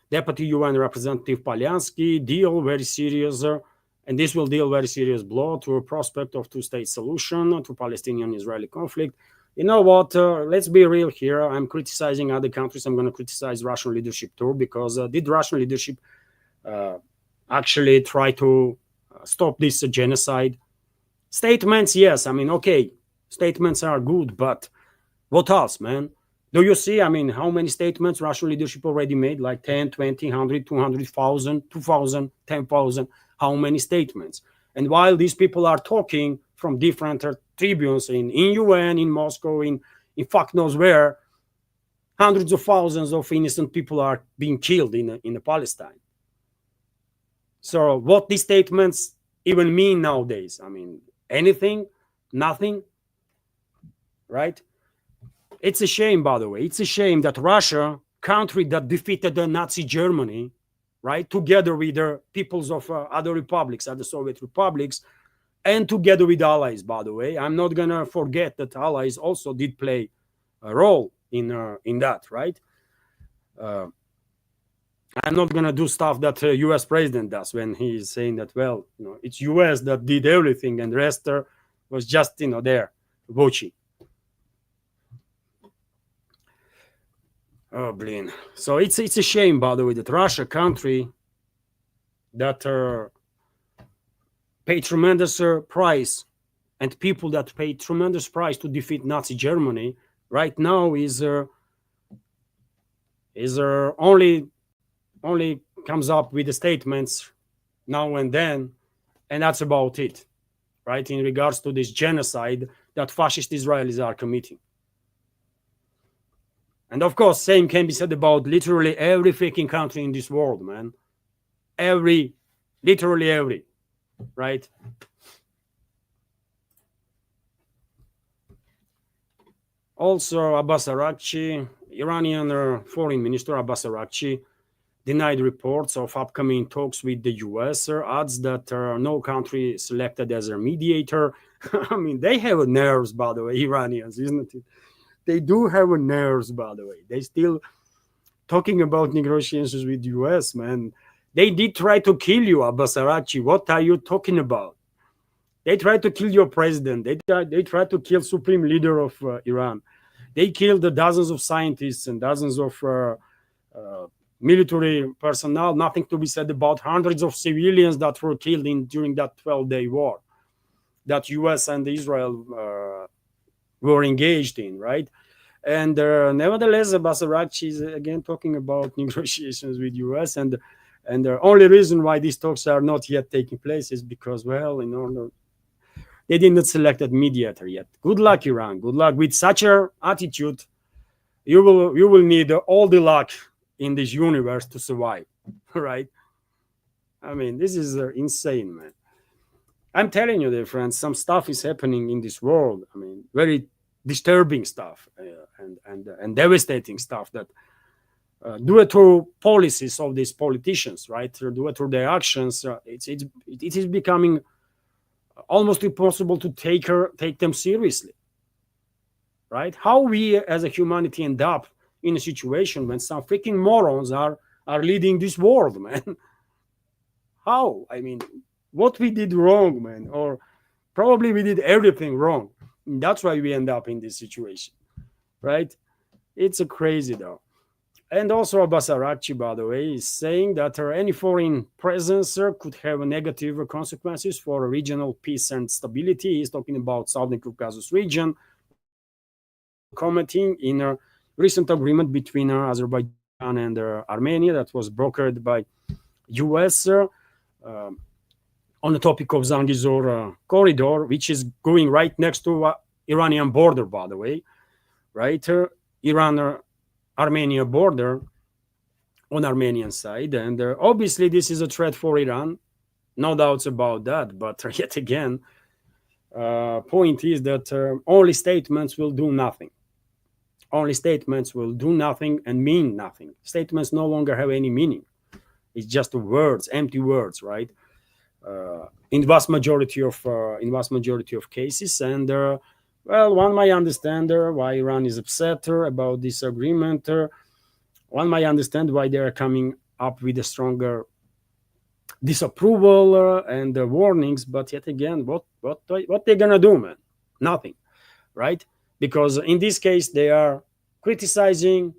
Deputy UN Representative Polyansky deal very serious, and this will deal very serious blow to a prospect of two-state solution to Palestinian-Israeli conflict. You know what? Let's be real here. I'm criticizing other countries. I'm going to criticize Russian leadership too, because did Russian leadership actually try to stop this genocide? Statements, yes. I mean, okay, statements are good, but what else, man? Do you see, I mean, how many statements Russian leadership already made? Like 10, 20, 100, 200,000, 2,000, 10,000. How many statements? And while these people are talking from different tribunes in UN, in Moscow, in fuck knows where, hundreds of thousands of innocent people are being killed in Palestine. So what these statements even mean nowadays? I mean, anything? Nothing? Right? It's a shame, by the way. It's a shame that Russia, country that defeated the Nazi Germany, right, together with the peoples of other republics, other Soviet republics, and together with allies, by the way. I'm not going to forget that allies also did play a role in that, right? I'm not going to do stuff that U.S. president does when he's saying that, well, it's U.S. that did everything and the rest was just, there watching. Oh, blin. So it's a shame, by the way, that Russia, country that paid tremendous price, and people that paid tremendous price to defeat Nazi Germany, right now is only comes up with the statements now and then, and that's about it, right? In regards to this genocide that fascist Israelis are committing. And of course, same can be said about literally every freaking country in this world, man. Literally every, right? Also, Abbas Araghchi, Iranian foreign minister Abbas Araghchi, denied reports of upcoming talks with the US, adds that no country selected as a mediator. I mean, they have nerves, by the way, Iranians, isn't it? They do have nerves, by the way. They still talking about negotiations with the US, man. They did try to kill you, Abbas Araghchi. What are you talking about? They tried to kill your president. They tried to kill supreme leader of Iran. They killed dozens of scientists and dozens of military personnel. Nothing to be said about hundreds of civilians that were killed during that 12-day war that US and Israel were engaged in, right? And nevertheless, Abbas Araghchi is again talking about negotiations with US, and the only reason why these talks are not yet taking place is because, well, they did not select a mediator yet. Good luck, Iran. Good luck with such an attitude. You will need all the luck in this universe to survive, right? I mean, this is insane, man. I'm telling you, dear friends, some stuff is happening in this world. I mean, very disturbing stuff and devastating stuff that due to policies of these politicians, right? Due to their actions, it is becoming almost impossible to take them seriously, right? How we as a humanity end up in a situation when some freaking morons are leading this world, man? How? I mean, what we did wrong, man? Or probably we did everything wrong. And that's why we end up in this situation, right? It's crazy, though. And also Abbas Araghchi, by the way, is saying that any foreign presence could have negative consequences for regional peace and stability. He's talking about Southern Caucasus region, commenting in a recent agreement between Azerbaijan and Armenia that was brokered by US on the topic of Zangezur corridor, which is going right next to Iranian border, by the way, right? Iran-Armenia border on Armenian side. And obviously this is a threat for Iran, no doubts about that. But yet again, point is that only statements will do nothing. Only statements will do nothing and mean nothing. Statements no longer have any meaning. It's just words, empty words, right? In vast majority of cases. And well, one might understand why Iran is upset about this agreement. One might understand why they are coming up with a stronger disapproval and warnings. But yet again, what they're gonna do, man? Nothing, right? Because in this case, they are criticizing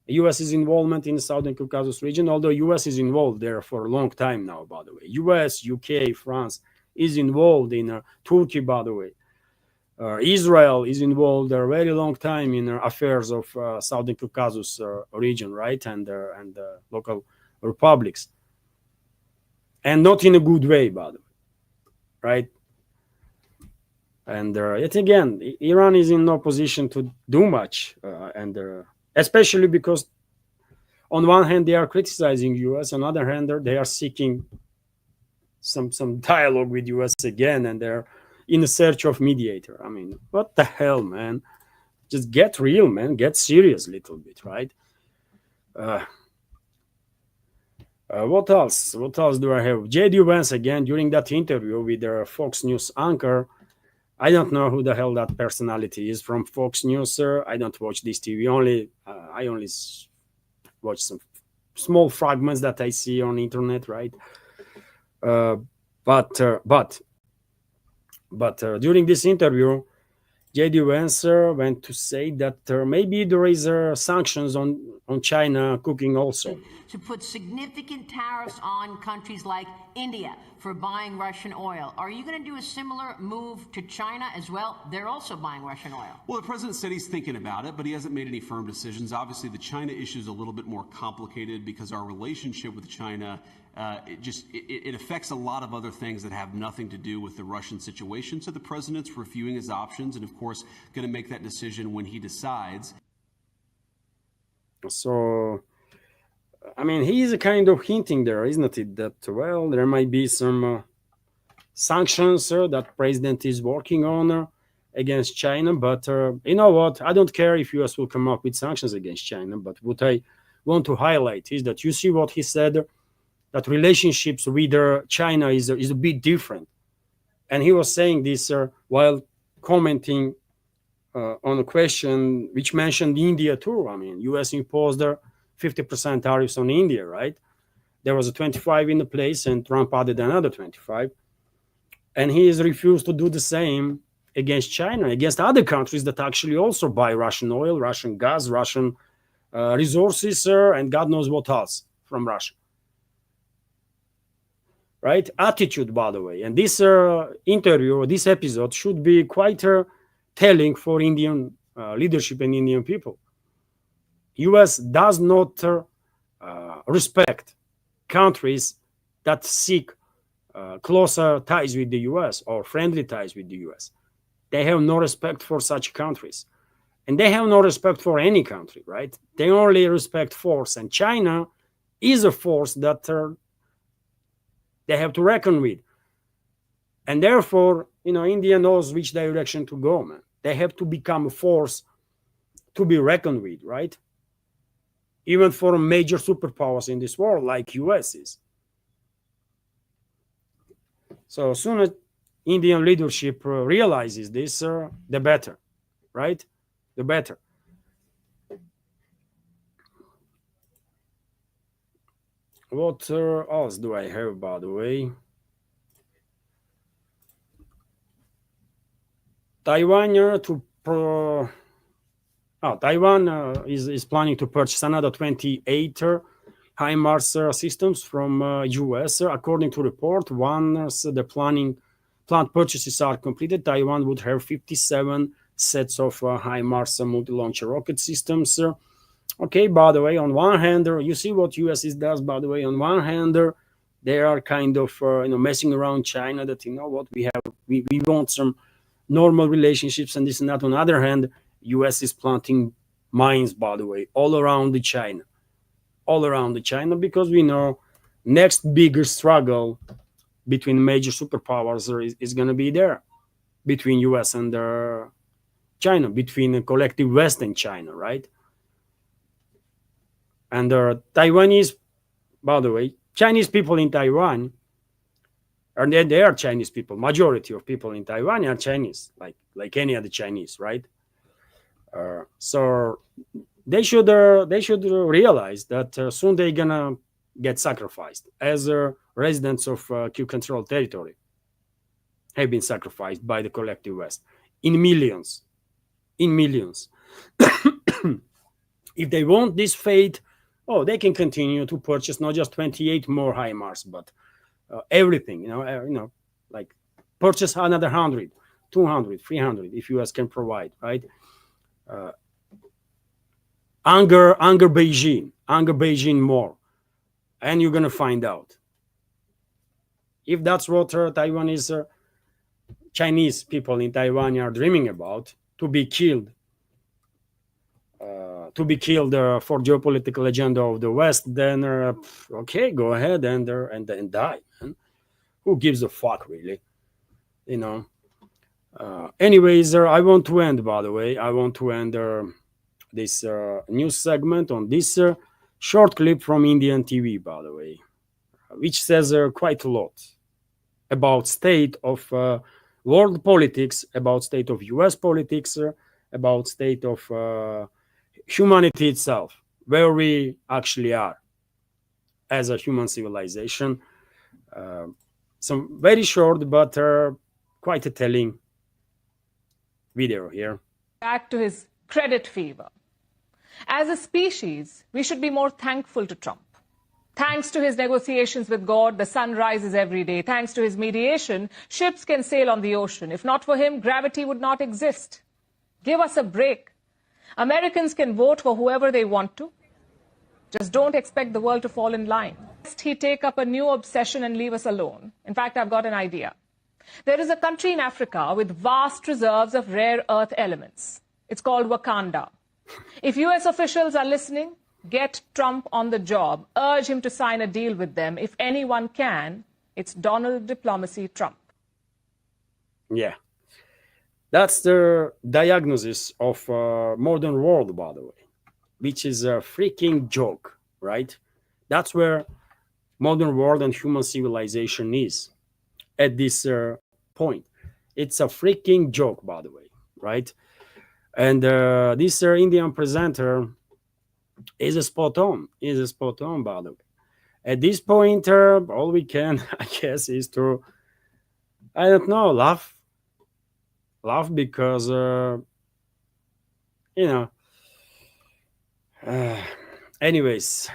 U.S.'s involvement in the Southern Caucasus region, although U.S. is involved there for a long time now, by the way. U.S., U.K., France is involved in Turkey, by the way. Israel is involved a very long time in affairs of Southern Caucasus region, right, and local republics, and not in a good way, by the way, right? And yet again, Iran is in no position to do much, and especially because on one hand they are criticizing US, on the other hand they are seeking some dialogue with US again, and they're in search of mediator. I mean, what the hell, man? Just get real, man. Get serious a little bit, right? What else? What else do I have? JD Vance again during that interview with the Fox News anchor. I don't know who the hell that personality is from Fox News, sir. I don't watch this TV. I only watch some small fragments that I see on internet, right? But during this interview, JD Vance went to say that maybe there is sanctions on China cooking also. To put significant tariffs on countries like India for buying Russian oil. Are you going to do a similar move to China as well? They're also buying Russian oil. Well, the president said he's thinking about it, but he hasn't made any firm decisions. Obviously, the China issue is a little bit more complicated because our relationship with China it affects a lot of other things that have nothing to do with the Russian situation. So the president's reviewing his options and, of course, going to make that decision when he decides. So, I mean, he's kind of hinting there, isn't it, that, well, there might be some sanctions that president is working on against China. But you know what? I don't care if US will come up with sanctions against China. But what I want to highlight is that you see what he said, that relationships with China is a bit different. And he was saying this while commenting on a question which mentioned India too. I mean, US imposed 50% tariffs on India, right? There was a 25 in the place and Trump added another 25. And he has refused to do the same against China, against other countries that actually also buy Russian oil, Russian gas, Russian resources, and God knows what else from Russia. Right? Attitude, by the way. And this interview, this episode should be quite telling for Indian leadership and Indian people. US does not respect countries that seek closer ties with the US or friendly ties with the US. They have no respect for such countries. And they have no respect for any country, right? They only respect force. And China is a force that they have to reckon with. And therefore, India knows which direction to go, man. They have to become a force to be reckoned with, right? Even for major superpowers in this world, like US is. So as soon as Indian leadership realizes this, the better, right? The better. What else do I have, by the way? Taiwan is planning to purchase another 28 HIMARS systems from US. According to report, once the planned purchases are completed, Taiwan would have 57 sets of HIMARS multi-launcher rocket systems. Okay, by the way, on one hand, you see what US does, by the way. On one hand, they are kind of messing around China that, what, we want some normal relationships and this and that. On the other hand, US is planting mines, by the way, all around China, because we know next bigger struggle between major superpowers is going to be there, between US and China, between the collective West and China, right? And Taiwanese, by the way, Chinese people in Taiwan, and they are Chinese people. Majority of people in Taiwan are Chinese, like any other Chinese, right? So they should realize that soon they're gonna get sacrificed, as residents of Q-controlled territory have been sacrificed by the collective West in millions. If they want this fate, they can continue to purchase not just 28 more HIMARS, but everything. Like purchase another 100, 200, 300, if US can provide, right? Anger Beijing more, and you're gonna find out if that's what Taiwanese Chinese people in Taiwan are dreaming about, to be killed for geopolitical agenda of the West. Then okay, go ahead and die, man. Who gives a fuck, really? You know. Anyways, I want to end. By the way, I want to end this news segment on this short clip from Indian TV. By the way, which says quite a lot about state of world politics, about state of US politics, about state of humanity itself, where we actually are as a human civilization. Some very short but quite a telling video here. Back to his credit fever. As a species, we should be more thankful to Trump. Thanks to his negotiations with God, the sun rises every day. Thanks to his mediation, ships can sail on the ocean. If not for him, gravity would not exist. Give us a break. Americans can vote for whoever they want to. Just don't expect the world to fall in line. Lest he take up a new obsession and leave us alone. In fact, I've got an idea. There is a country in Africa with vast reserves of rare earth elements. It's called Wakanda. If US officials are listening, get Trump on the job. Urge him to sign a deal with them. If anyone can, it's Donald Diplomacy Trump. Yeah. That's the diagnosis of modern world, by the way, which is a freaking joke, right? That's where modern world and human civilization is at this point. It's a freaking joke, by the way, right? And this Indian presenter is a spot on, by the way. At this point, all we can, I guess, is to, I don't know, laugh because, anyways,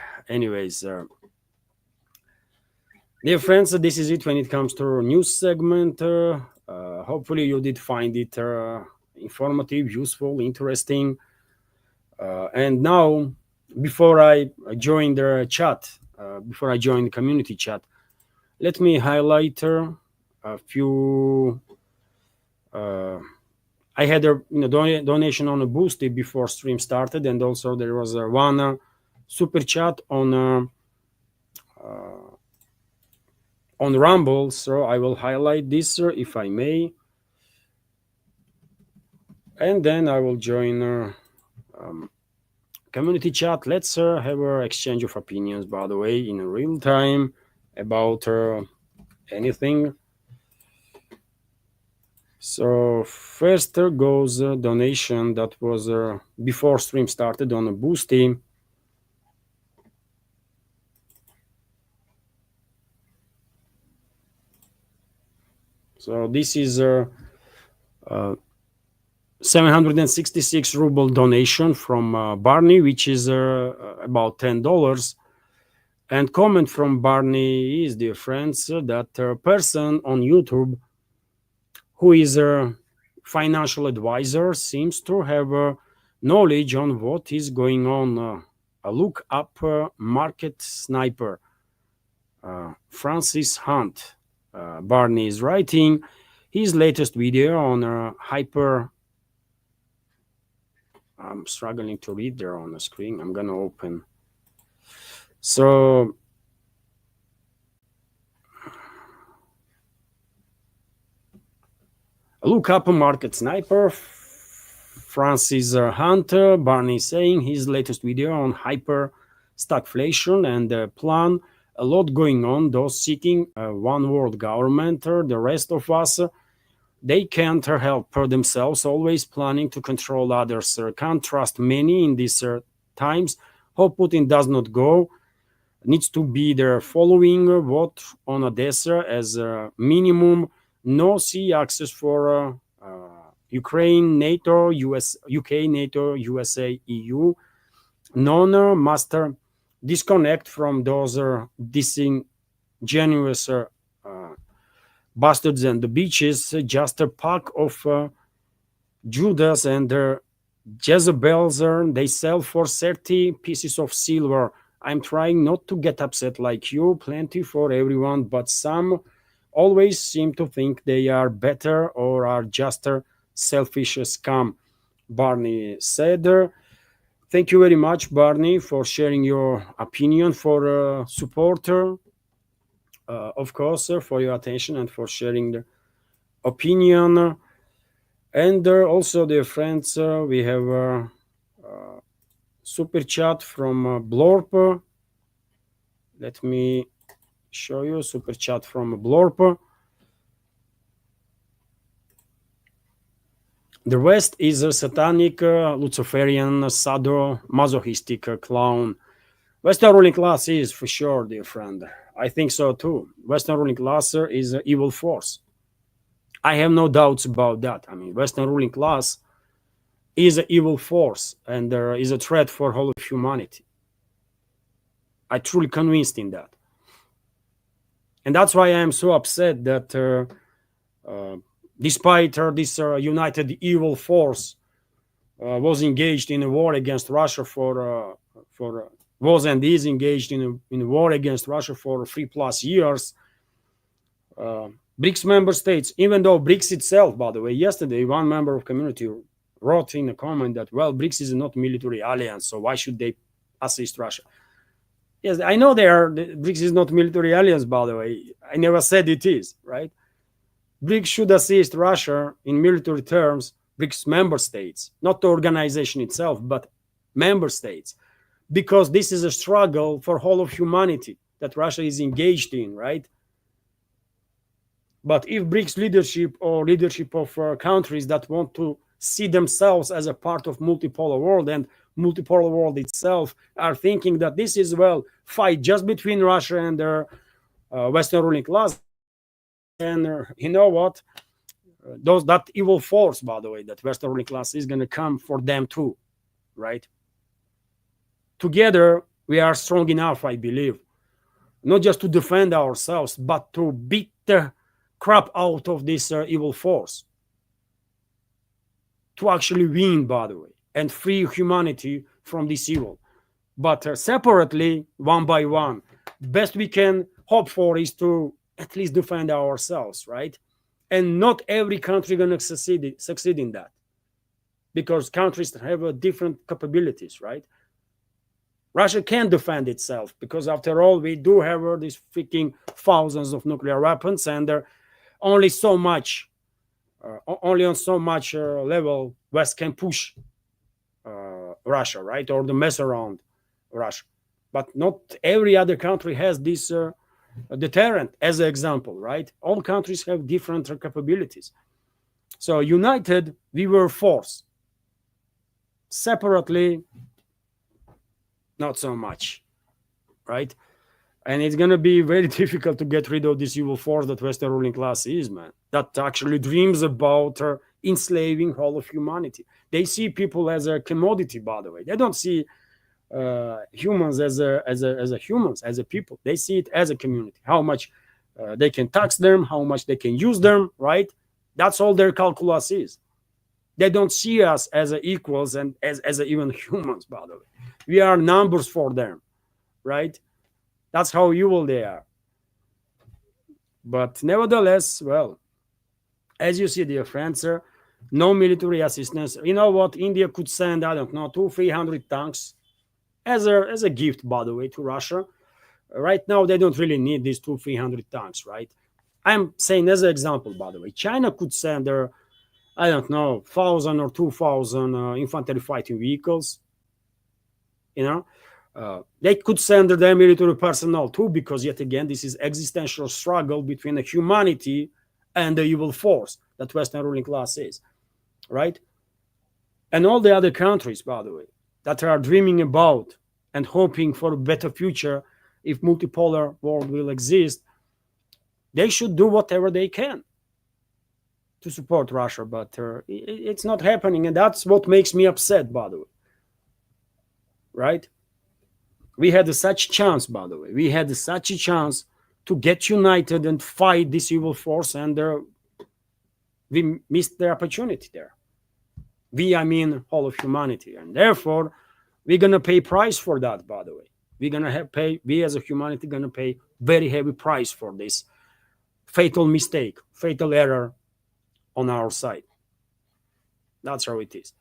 dear friends, this is it when it comes to news segment. Hopefully you did find it informative, useful, interesting. And now, before I join the chat, before I join the community chat, let me highlight a few. I had a donation on a Boosty before stream started, and also there was one super chat on Rumble. So I will highlight this, if I may, and then I will join community chat. Let's have an exchange of opinions, by the way, in real time about anything. So first goes a donation that was before stream started on a Boosty. So this is 766 ruble donation from Barney, which is about $10. And comment from Barney is, dear friends, that person on YouTube who is a financial advisor seems to have knowledge on what is going on. Look up market sniper Francis Hunt. Barney is writing his latest video on hyper. I'm struggling to read there on the screen. I'm gonna open. So look up a market sniper Francis Hunt. Barney saying his latest video on hyper stagflation and plan. A lot going on. Those seeking one world government. The rest of us, they can't help themselves. Always planning to control others. Can't trust many in these times. Hope Putin does not go. Needs to be there following what on Odessa as a minimum. No sea access for Ukraine, NATO, UK, NATO, USA, EU. None must disconnect from those disingenuous bastards and the beaches, just a pack of Judas and their Jezebels. They sell for 30 pieces of silver. I'm trying not to get upset like you, plenty for everyone, but some always seem to think they are better or are just a selfish scum, Barney said. Thank you very much, Barney, for sharing your opinion, for supporter, of course, for your attention and for sharing the opinion. And also, dear friends, we have a super chat from Blorp. Let me show you super chat from Blorp. The West is a satanic, Luciferian, sadomasochistic clown. Western ruling class is, for sure, dear friend. I think so too. Western ruling class is an evil force. I have no doubts about that. I mean, Western ruling class is an evil force and there is a threat for whole of humanity. I'm truly convinced in that. And that's why I am so upset that despite this united evil force was engaged in a war against Russia was and is engaged in a war against Russia for 3+ years, BRICS member states, even though BRICS itself, by the way, yesterday one member of community wrote in a comment that, well, BRICS is not military alliance, so why should they assist Russia? Yes, I know BRICS is not military alliance, by the way. I never said it is, right? BRICS should assist Russia in military terms, BRICS member states, not the organization itself, but member states, because this is a struggle for whole of humanity that Russia is engaged in, right? But if BRICS leadership or leadership of countries that want to see themselves as a part of multipolar world and multipolar world itself are thinking that this is, well, fight just between Russia and their Western ruling class, and you know what? That evil force, by the way, that Western ruling class is going to come for them too, right? Together, we are strong enough, I believe, not just to defend ourselves, but to beat the crap out of this evil force. To actually win, by the way, and free humanity from this evil. But separately, one by one, best we can hope for is to at least defend ourselves, right? And not every country going to succeed in that, because countries have different capabilities, right? Russia can defend itself because, after all, we do have these freaking thousands of nuclear weapons, and only so much, only on so much level, West can push Russia, right, or the mess around Russia. But not every other country has this deterrent as an example, right? All countries have different capabilities. So united, we were force. Separately, not so much, right? And it's going to be very difficult to get rid of this evil force that Western ruling class is, man. That actually dreams about enslaving all of humanity. They see people as a commodity, by the way. They don't see humans as humans, as a people. They see it as a community. How much they can tax them, how much they can use them, right? That's all their calculus is. They don't see us as equals and as even humans, by the way. We are numbers for them, right? That's how evil they are. But nevertheless, well, as you see, dear friends, no military assistance. You know what? India could send, I don't know, 200-300 tanks as a gift, by the way, to Russia. Right now, they don't really need these 200-300 tanks, right? I'm saying as an example, by the way. China could send their, I don't know, 1,000 or 2,000 infantry fighting vehicles. You know, they could send their military personnel too, because yet again, this is existential struggle between the humanity and the evil force that Western ruling class is, right? And all the other countries, by the way, that are dreaming about and hoping for a better future if multipolar world will exist, they should do whatever they can to support Russia, but it's not happening, and that's what makes me upset, by the way. Right? We had such a chance, by the way. We had such a chance to get united and fight this evil force, and we missed the opportunity there. I mean all of humanity, and therefore we're gonna pay price for that. By the way, we're gonna pay. We as a humanity gonna pay very heavy price for this fatal mistake, fatal error on our side. That's how it is.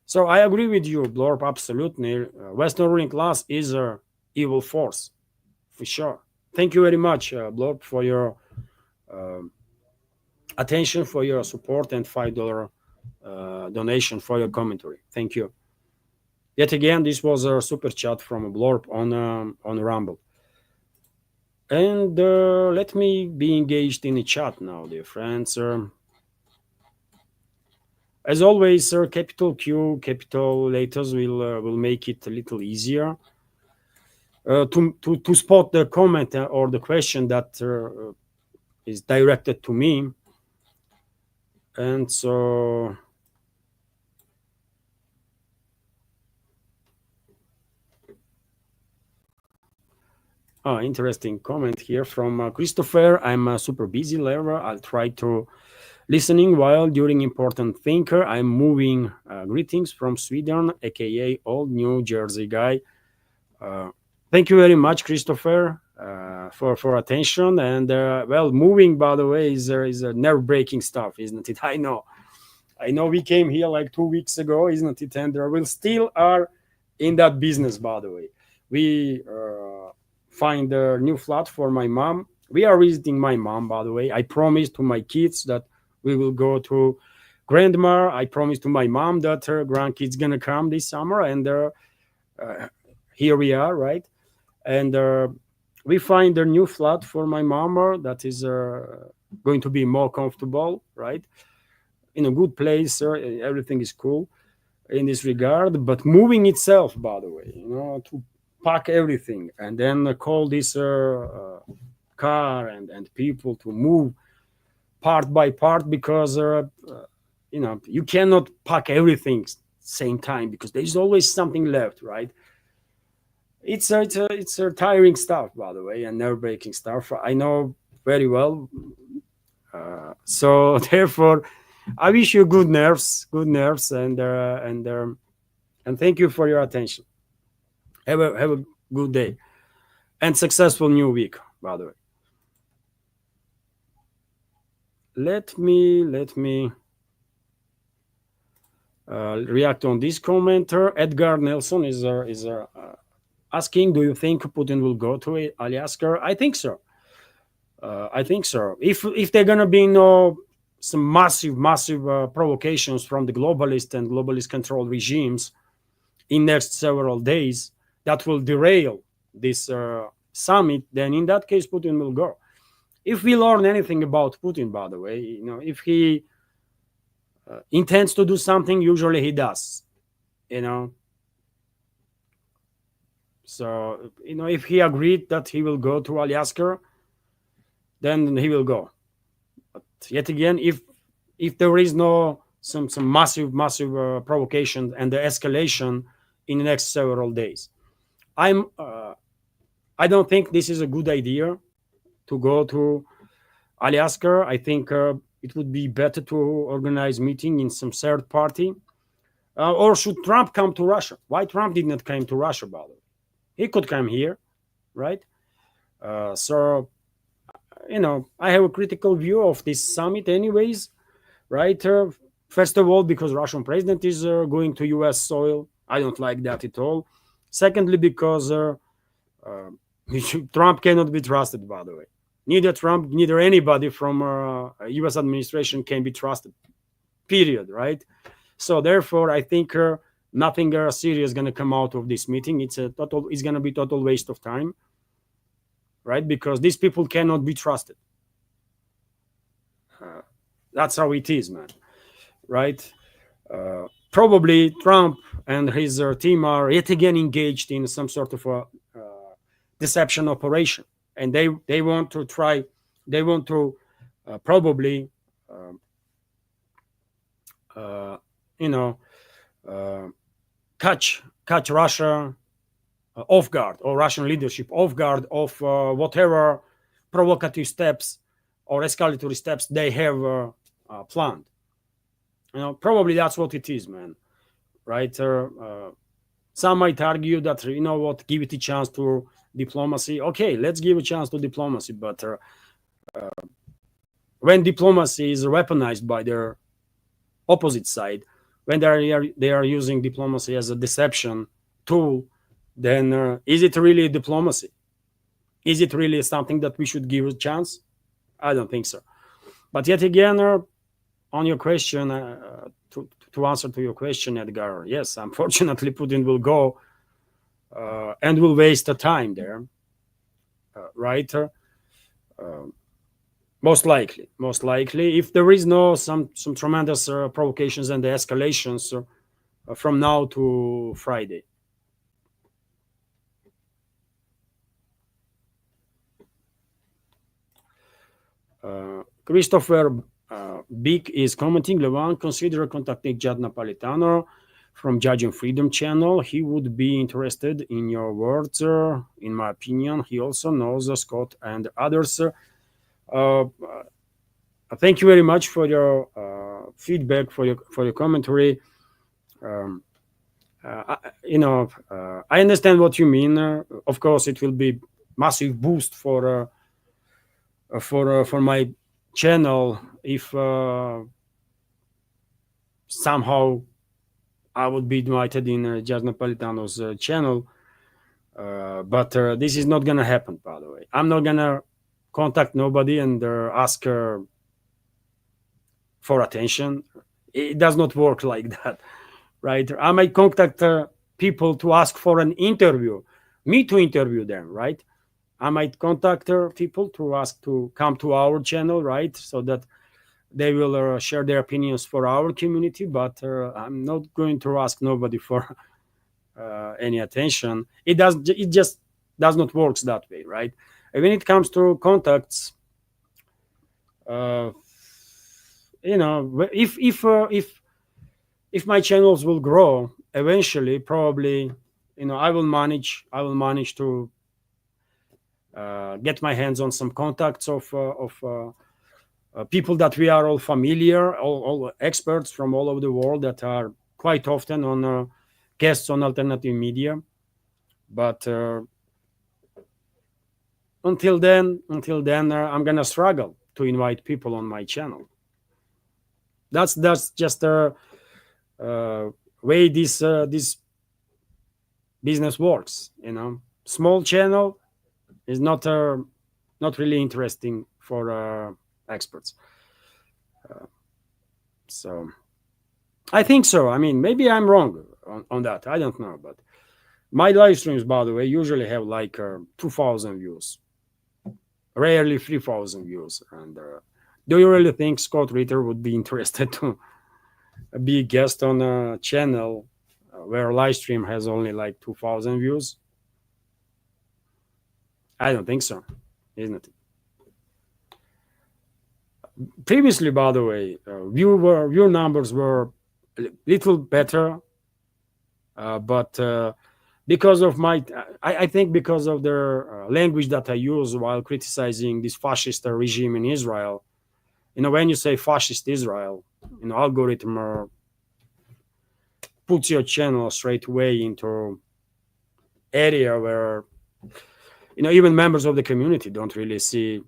So I agree with you, Blorp. Absolutely, Western ruling class is a evil force, for sure. Thank you very much, Blorp, for your attention, for your support, and $5 donation for your commentary. Thank you. Yet again, this was a super chat from Blorp on Rumble. And let me be engaged in the chat now, dear friends. As always, capital Q, capital letters will make it a little easier to spot the comment or the question that is directed to me. And so interesting comment here from Christopher. I'm super busy, Lara. I'll try to listening while during important thinker. I'm moving. Greetings from Sweden, aka Old New Jersey guy. Thank you very much, Christopher, for attention. And well, moving, by the way, is a nerve-breaking stuff, isn't it? I know we came here like 2 weeks ago, isn't it? And we still are in that business, by the way. We find a new flat for my mom. We are visiting my mom, by the way. I promised to my kids that we will go to grandma. I promised to my mom that her grandkids gonna come this summer, and here we are, right? And we find a new flat for my mom that is going to be more comfortable, right? In a good place. Everything is cool in this regard. But moving itself, by the way, to pack everything and then call this car and people to move part by part, because you cannot pack everything same time, because there's always something left, right? It's a tiring stuff, by the way, and nerve-breaking stuff. I know very well. So therefore, I wish you good nerves, and thank you for your attention. Have a good day and successful new week, by the way. Let me react on this commenter. Edgar Nelson is asking, do you think Putin will go to Alaska? I think so. If they're gonna be some massive provocations from the globalist and globalist controlled regimes in next several days that will derail this summit, then in that case Putin will go. If we learn anything about Putin, by the way, if he intends to do something, usually he does, So, if he agreed that he will go to Alaska, then he will go. But yet again, if there is some massive provocation and the escalation in the next several days, I don't think this is a good idea to go to Alaska. I think it would be better to organize meeting in some third party. Or should Trump come to Russia? Why Trump did not come to Russia, by the way? He could come here, right? So, I have a critical view of this summit anyways, right? First of all, because Russian president is going to U.S. soil. I don't like that at all. Secondly, because Trump cannot be trusted, by the way. Neither Trump, neither anybody from U.S. administration can be trusted, period, right? So therefore, I think nothing serious is going to come out of this meeting. It's going to be total waste of time, right? Because these people cannot be trusted. That's how it is, man, right? Probably Trump and his team are yet again engaged in some sort of a deception operation, and they want to try. They want to probably, catch Russia off guard, or Russian leadership off guard of whatever provocative steps or escalatory steps they have planned. Probably that's what it is, man. Right? Some might argue that, give it a chance to diplomacy. Okay, let's give a chance to diplomacy, but when diplomacy is weaponized by their opposite side, when they are using diplomacy as a deception tool, then is it really diplomacy? Is it really something that we should give a chance? I don't think so. But yet again, on your question, to answer to your question, Edgar, yes, unfortunately, Putin will go and will waste the time there, right? Most likely, if there is no some tremendous provocations and escalations from now to Friday. Christopher Big is commenting, Levan, consider contacting Jad Napolitano from Judge and Freedom channel. He would be interested in your words, in my opinion. He also knows Scott and others. Thank you very much for your feedback, for your commentary. I understand what you mean. Of course, it will be massive boost for my channel if somehow I would be invited in Judge Napolitano's channel. But this is not gonna happen, by the way. I'm not gonna contact nobody and ask for attention. It does not work like that, right? I might contact people to ask for an interview, me to interview them, right? I might contact people to ask to come to our channel, right? So that they will share their opinions for our community, but I'm not going to ask nobody for any attention. It just does not work that way, right? And when it comes to contacts, if my channels will grow eventually, probably, I will manage to get my hands on some contacts of people that we are all familiar, all experts from all over the world that are quite often on guests on alternative media. But until then, I'm gonna struggle to invite people on my channel. That's just a way this business works. Small channel is not really interesting for experts. So I think so. I mean, maybe I'm wrong on that. I don't know, but my live streams, by the way, usually have like 2,000 views, rarely 3,000 views. And do you really think Scott Ritter would be interested to be a guest on a channel where live stream has only like 2,000 views? I don't think so, isn't it? Previously, by the way, view numbers were a little better, but because of I think because of the language that I use while criticizing this fascist regime in Israel. When you say fascist Israel, algorithm puts your channel straight away into area where even members of the community don't really see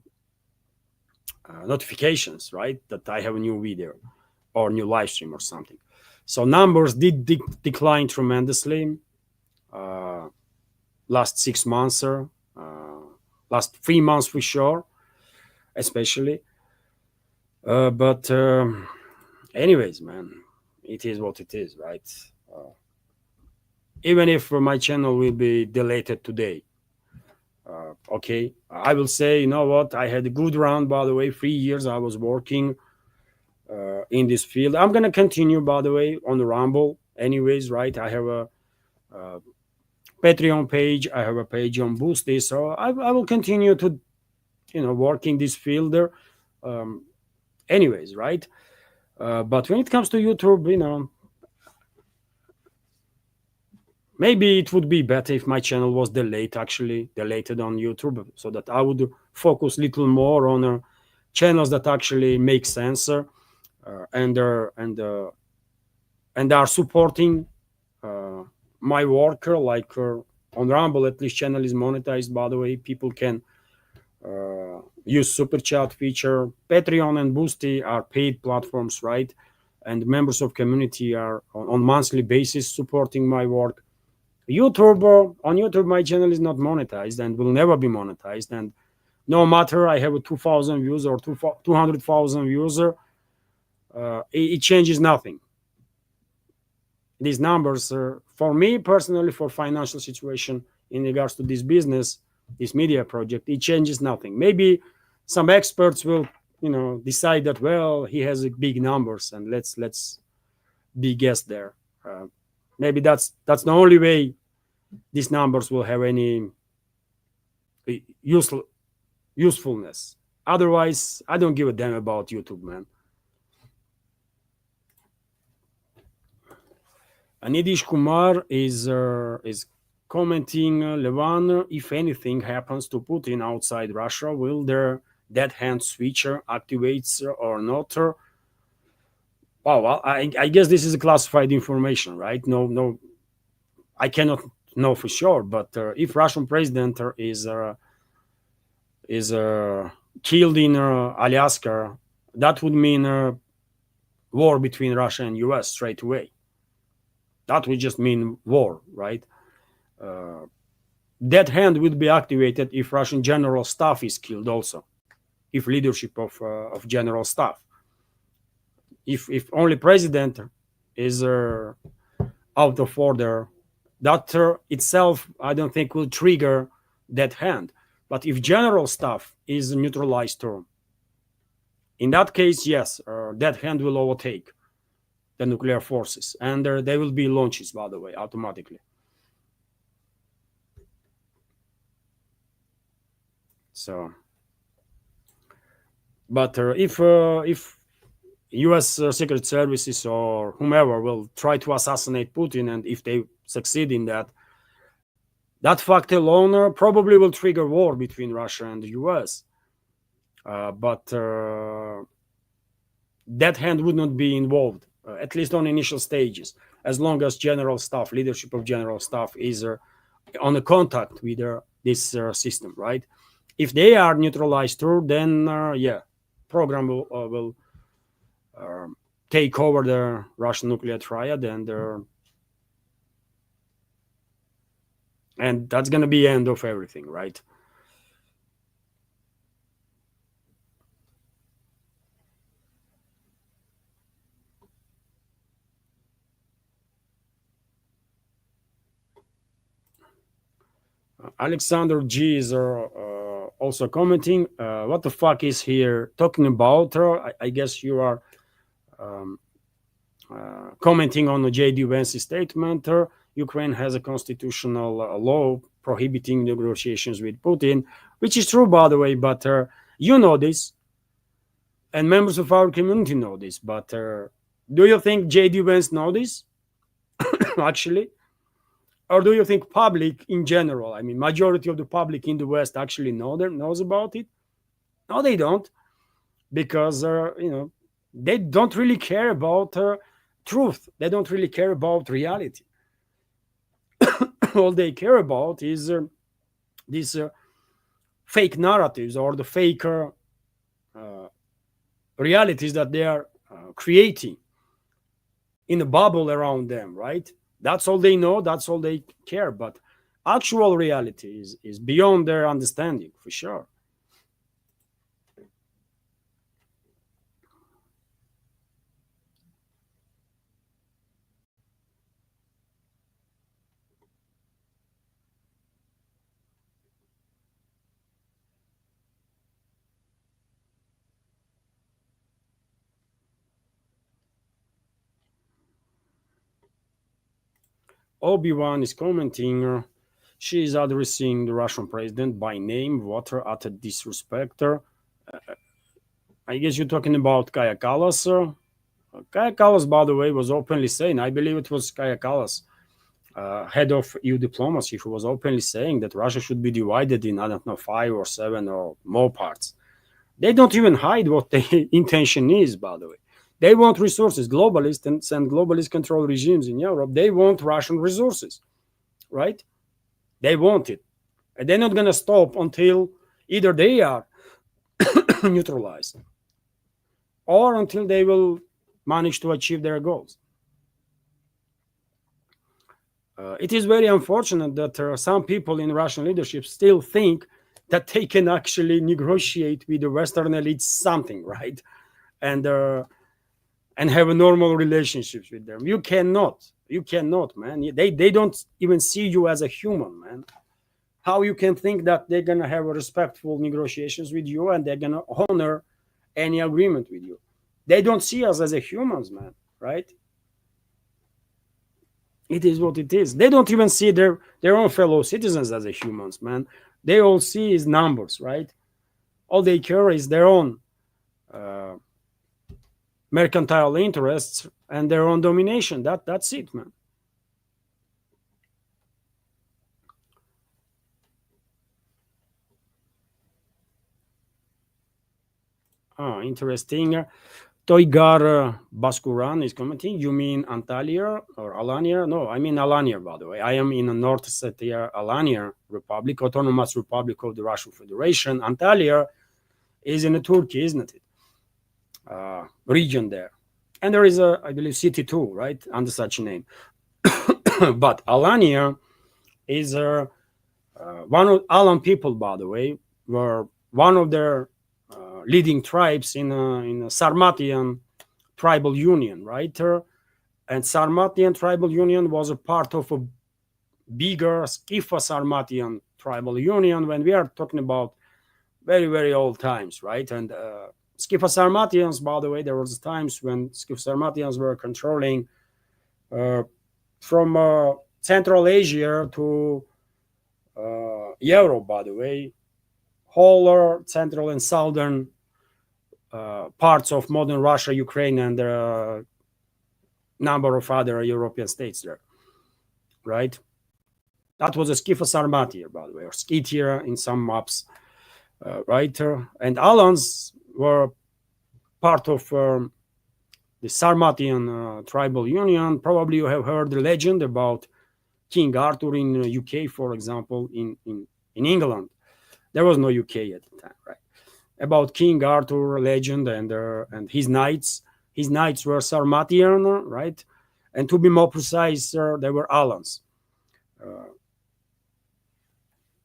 notifications, right, that I have a new video or new live stream or something. So numbers did decline tremendously last 6 months, last 3 months for sure, especially. But anyways, man, it is what it is, right? Even if my channel will be deleted today, okay, I will say, what? I had a good run, by the way. 3 years I was working in this field. I'm gonna continue, by the way, on the Rumble, anyways, right? I have a Patreon page. I have a page on Boosty, so I will continue to, work in this field there. Anyways, right? But when it comes to YouTube, maybe it would be better if my channel was deleted on YouTube, so that I would focus a little more on channels that actually make sense and are supporting my work. Like on Rumble, at least channel is monetized. By the way, people can use super chat feature. Patreon and Boosty are paid platforms, right? And members of community are on monthly basis supporting my work. On YouTube, my channel is not monetized and will never be monetized. And no matter I have a 2,000 views or 200,000 views, it changes nothing. These numbers, for me personally, for financial situation in regards to this business, this media project, it changes nothing. Maybe some experts will, decide that, well, he has big numbers and let's be guessed there. Maybe that's the only way these numbers will have any usefulness. Otherwise, I don't give a damn about YouTube, man. Anidish Kumar is commenting, Levan, if anything happens to Putin outside Russia, will their dead hand switcher activates or not? Well, I guess this is classified information, right? No, I cannot know for sure. But if Russian president is killed in Alaska, that would mean war between Russia and US straight away. That would just mean war, right? That hand would be activated if Russian general staff is killed also, if leadership of general staff. If only president is out of order, that itself, I don't think, will trigger that hand. But if general staff is neutralized, in that case, yes, that hand will overtake the nuclear forces, and there will be launches, by the way, automatically. So, but if U.S. Secret Services or whomever will try to assassinate Putin, and if they succeed in that, that fact alone probably will trigger war between Russia and the U.S. But that hand would not be involved, at least on initial stages, as long as general staff, leadership of general staff is on a contact with this system, right? If they are neutralized through, then yeah, program will take over the Russian nuclear triad, and that's going to be the end of everything, right? Alexander G is also commenting, what the fuck is here talking about? I guess you are commenting on the J.D. Vance's statement. Ukraine has a constitutional law prohibiting negotiations with Putin, which is true, by the way, but you know this, and members of our community know this, but do you think J.D. Vance know this, actually? Or do you think public in general, I mean, majority of the public in the West actually knows about it? No, they don't, because, they don't really care about truth. They don't really care about reality. All they care about is these fake narratives or the fake realities that they are creating in a bubble around them, right? That's all they know. That's all they care. But actual reality is beyond their understanding, for sure. Obi-Wan is commenting, she is addressing the Russian president by name, what at a disrespect. I guess you're talking about Kaya Kallas. Kaya Kallas, by the way, was openly saying, I believe it was Kaya Kallas, head of EU diplomacy, who was openly saying that Russia should be divided in, I don't know, 5 or 7 or more parts. They don't even hide what their intention is, by the way. They want resources. Globalists and globalist control regimes in Europe, they want Russian resources, right? They want it. And they're not going to stop until either they are neutralized or until they will manage to achieve their goals. It is very unfortunate that there are some people in Russian leadership still think that they can actually negotiate with the Western elites something, right? And have a normal relationships with them. You cannot, man. They don't even see you as a human, man. How you can think that they're gonna have a respectful negotiations with you and they're gonna honor any agreement with you? They don't see us as a humans, man, right? It is what it is. They don't even see their own fellow citizens as a humans, man. They all see is numbers, right? All they care is their own mercantile interests and their own domination. That's it, man. Interesting. Toigar Baskuran is commenting. You mean Antalya or Alanya? No, I mean Alanya, by the way. I am in the North Ossetia Alanya Republic, Autonomous Republic of the Russian Federation. Antalya is in Turkey, isn't it? Region there. And there is a, I believe, city too, right? Under such a name. But Alanya is one of Alan people, by the way, were one of their leading tribes in a Sarmatian tribal union, right? And Sarmatian tribal union was a part of a bigger Skifa-Sarmatian tribal union when we are talking about very, very old times, right? And Skifa-Sarmatians, by the way, there was times when Skifa-Sarmatians were controlling from Central Asia to Europe, by the way, whole central and southern parts of modern Russia, Ukraine, and a number of other European states there, right? That was a Skifa-Sarmatia, by the way, or Skythia in some maps, right? And Alans were part of the Sarmatian tribal union. Probably you have heard the legend about King Arthur in UK, for example, in England. There was no UK at the time, right? About King Arthur legend and his knights. His knights were Sarmatian, right? And to be more precise, they were Alans.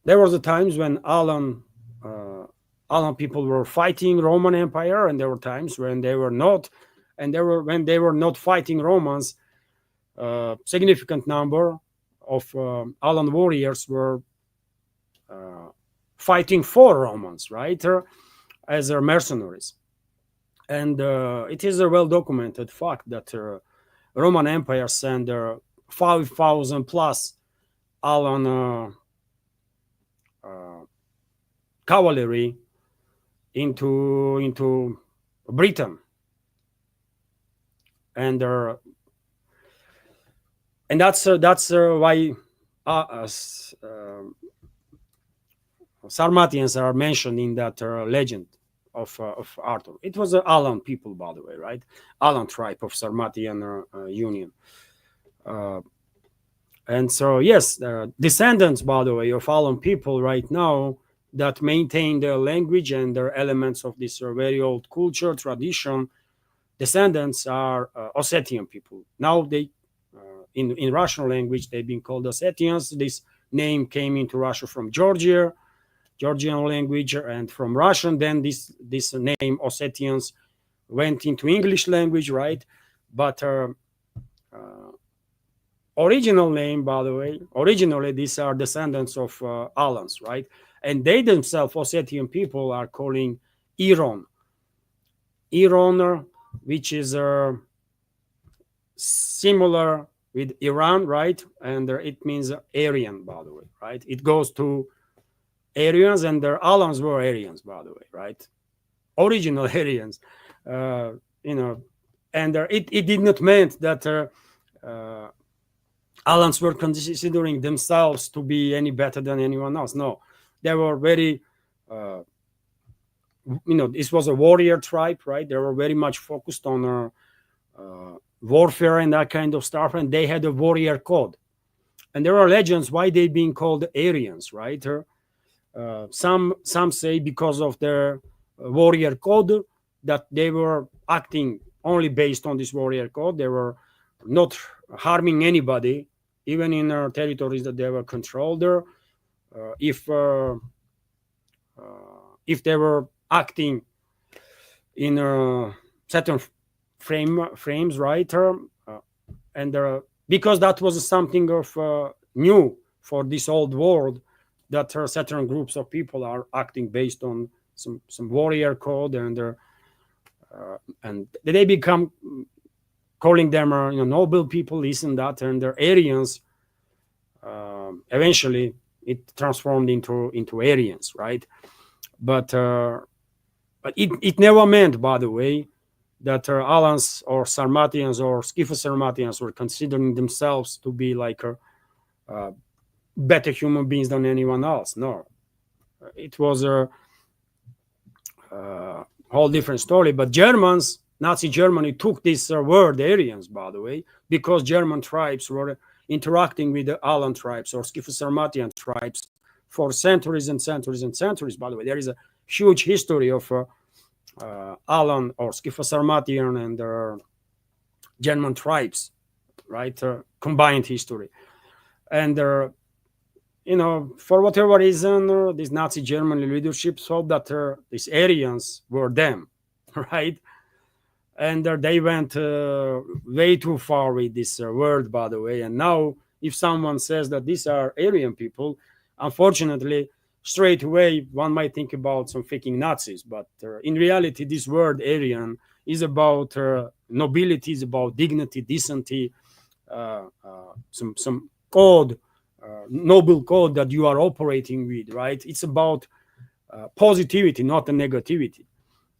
There was the times when Alan people were fighting Roman Empire, and there were times when they were not, and when they were not fighting Romans. Significant number of Alan warriors were fighting for Romans, right, as their mercenaries. And it is a well-documented fact that Roman Empire sent 5,000 plus Alan cavalry into Britain, and that's why Sarmatians are mentioned in that legend of Arthur. It was the Alan people, by the way, right? Alan tribe of Sarmatian union. And so, yes, descendants, by the way, of Alan people right now that maintain their language and their elements of this very old culture, tradition, descendants are Ossetian people. Now they, in Russian language, they've been called Ossetians. This name came into Russia from Georgian language, and from Russian, then this name Ossetians went into English language, right? But original name, by the way, originally these are descendants of Alans, right? And they themselves, Ossetian people, are calling Iran, which is similar with Iran, right? And it means Aryan, by the way, right? It goes to Aryans, and their Alans were Aryans, by the way, right? Original Aryans, and it did not mean that Alans were considering themselves to be any better than anyone else. No, they were very, this was a warrior tribe, right? They were very much focused on warfare and that kind of stuff, and they had a warrior code. And there are legends why they being called Aryans, right? Some say because of their warrior code that they were acting only based on this warrior code. They were not harming anybody, even in territories that they were controlled. If they were acting in certain frames, right? And because that was something of new for this old world, that certain groups of people are acting based on some warrior code, and they become calling them noble people, this and that, and they're Aryans. Eventually, it transformed into Aryans, right? But it never meant, by the way, that Alans or Sarmatians or Scytho-Sarmatians were considering themselves to be like better human beings than anyone else. No, it was a whole different story. But Germans, Nazi Germany, took this word Aryans, by the way, because German tribes were interacting with the Alan tribes or Scytho-Sarmatian tribes for centuries and centuries and centuries. By the way, there is a huge history of Alan or Scytho-Sarmatian and German tribes, right? Combined history. And, for whatever reason, this Nazi German leadership thought that these Aryans were them, right? And they went way too far with this word, by the way. And now, if someone says that these are Aryan people, unfortunately, straight away, one might think about some faking Nazis. But in reality, this word Aryan is about nobility, is about dignity, decency, some code, noble code that you are operating with, right? It's about positivity, not the negativity.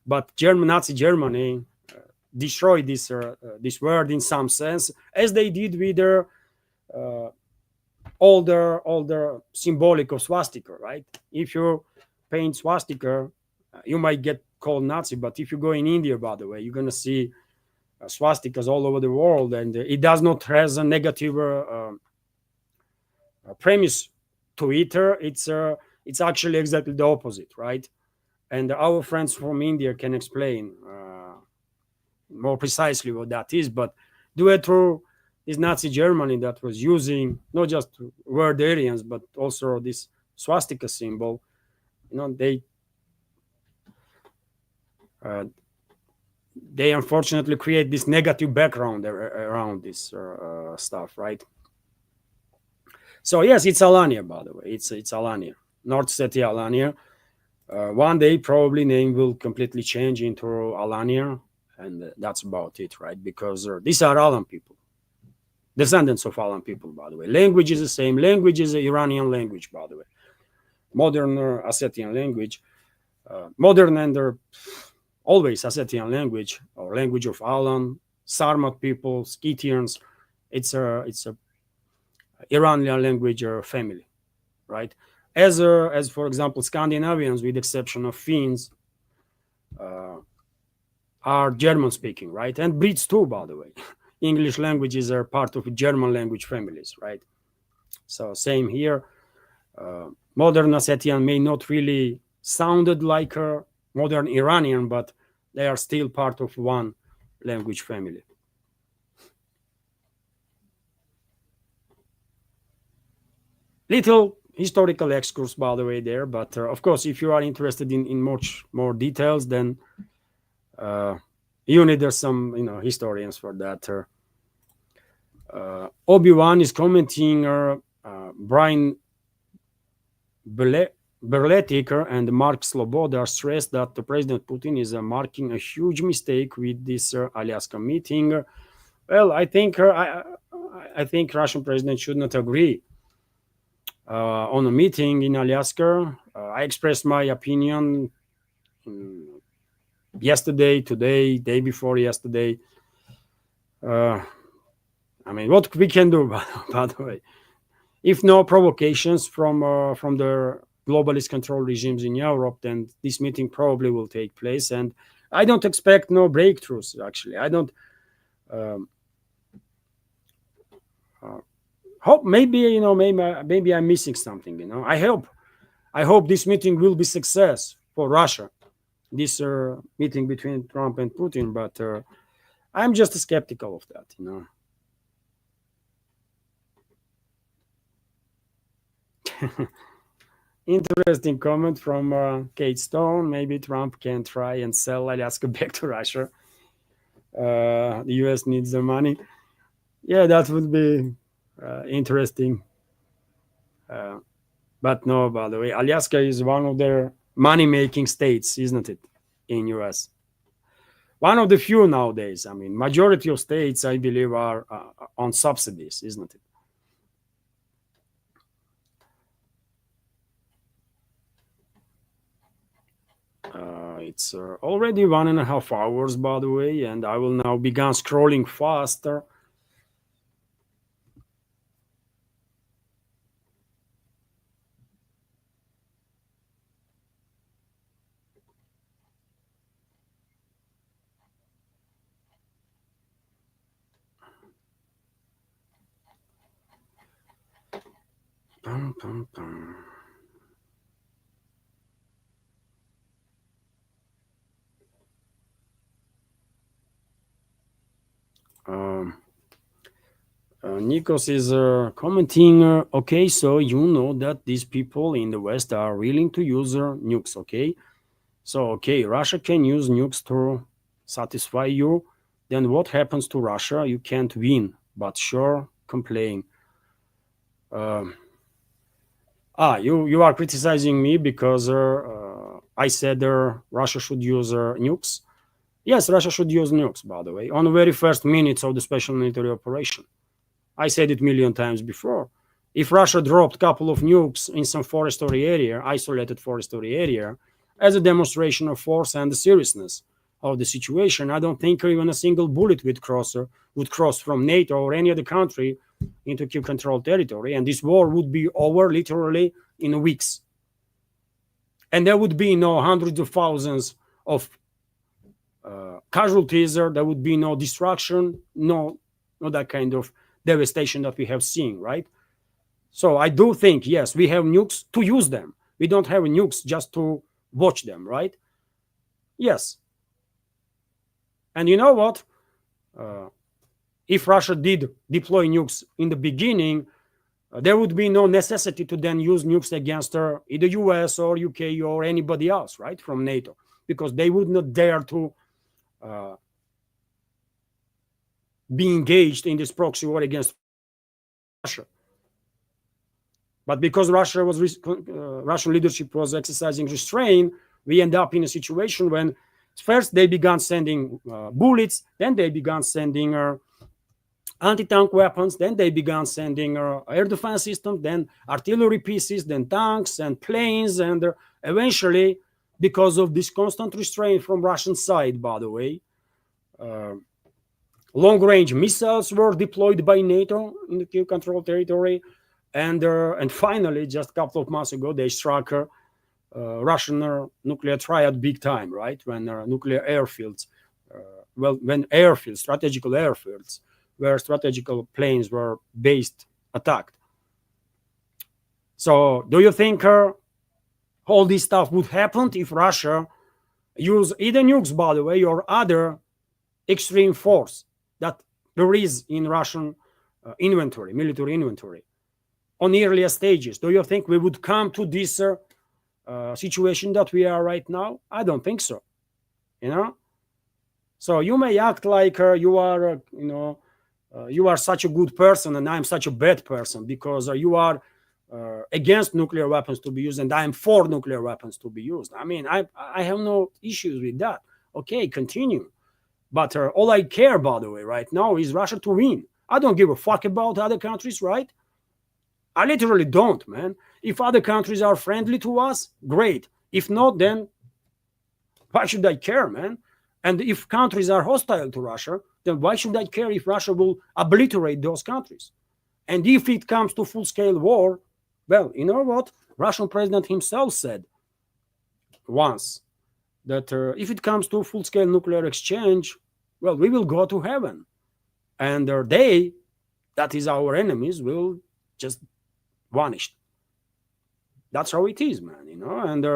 But Nazi Germany destroyed this word in some sense, as they did with their older symbolic of swastika, right? If you paint swastika, you might get called Nazi, but if you go in India, by the way, you're going to see swastikas all over the world, and it does not have a negative premise to it. It's actually exactly the opposite, right? And our friends from India can explain more precisely what that is, but due to this Nazi Germany that was using not just word Aryans, but also this swastika symbol, they unfortunately create this negative background around this stuff, right? So yes, it's Alania, by the way. It's Alania, North Ossetia, Alania. One day, probably name will completely change into Alania, and that's about it, right? Because these are Alan people, descendants of Alan people, by the way. Language is the same. Language is an Iranian language, by the way. Modern Ossetian language, modern and always Ossetian language, or language of Alan, Sarmat people, Scythians. It's a Iranian language family, right? As for example, Scandinavians, with the exception of Finns, are German speaking, right? And Brits too, by the way. English languages are part of German language families, right? So same here. Modern Ossetian may not really sounded like a modern Iranian, but they are still part of one language family. Little historical excursus, by the way, there. But of course, if you are interested in much more details, then you need some historians for that. Obi-Wan is commenting. Brian Berletic and Mark Sloboda stressed that the President Putin is marking a huge mistake with this Alaska meeting. Well, I think Russian president should not agree on a meeting in Alaska. I expressed my opinion yesterday, today, day before yesterday. I mean, what we can do, by the way, if no provocations from the globalist control regimes in Europe, then this meeting probably will take place. And I don't expect no breakthroughs. Actually, I don't. Hope maybe maybe I'm missing something. I hope this meeting will be success for Russia. This meeting between Trump and Putin, but I'm just skeptical of that. Interesting comment from Kate Stone. Maybe Trump can try and sell Alaska back to Russia. The US needs the money. Yeah, that would be interesting. But no, by the way, Alaska is one of their money-making states, isn't it, in US? One of the few nowadays. I mean, majority of states, I believe, are on subsidies, isn't it? It's already 1.5 hours, by the way, and I will now begin scrolling faster. Pum, pum, pum. Nikos is commenting, okay, so you know that these people in the West are willing to use nukes, okay? So, okay, Russia can use nukes to satisfy you. Then what happens to Russia? You can't win, but sure, complain. You are criticizing me because I said Russia should use nukes. Yes, Russia should use nukes, by the way, on the very first minutes of the special military operation. I said it a million times before. If Russia dropped a couple of nukes in some forestry area, isolated forestry area, as a demonstration of force and the seriousness of the situation, I don't think even a single bullet would cross from NATO or any other country into Kiev-controlled territory, and this war would be over literally in weeks. And there would be no hundreds of thousands of casualties, there would be no destruction, no that kind of devastation that we have seen, right? So I do think, yes, we have nukes to use them. We don't have nukes just to watch them, right? Yes. And you know what? If Russia did deploy nukes in the beginning, there would be no necessity to then use nukes against either US or UK or anybody else, right, from NATO, because they would not dare to be engaged in this proxy war against Russia. But because Russian leadership was exercising restraint, we end up in a situation when first they began sending bullets, then they began sending anti-tank weapons, then they began sending air defense systems, then artillery pieces, then tanks and planes, and eventually, because of this constant restraint from Russian side, by the way, long-range missiles were deployed by NATO in the Kiev-controlled territory, and finally, just a couple of months ago, they struck Russian nuclear triad big time, right? When nuclear airfields, strategical airfields, where strategical planes were based, attacked. So, do you think all this stuff would happen if Russia use either nukes, by the way, or other extreme force that there is in Russian military inventory, on earlier stages? Do you think we would come to this situation that we are right now? I don't think so. So you may act like you are, you are such a good person and I'm such a bad person because you are against nuclear weapons to be used and I'm for nuclear weapons to be used. I mean, I have no issues with that. Okay, continue. But all I care, by the way, right now is Russia to win. I don't give a fuck about other countries, right? I literally don't, man. If other countries are friendly to us, great. If not, then why should I care, man? And if countries are hostile to Russia, then why should I care if Russia will obliterate those countries? And if it comes to full-scale war, well, you know what? Russian president himself said once that if it comes to full-scale nuclear exchange, well, we will go to heaven. And they, that is our enemies, will just vanish. That's how it is, man, you know. And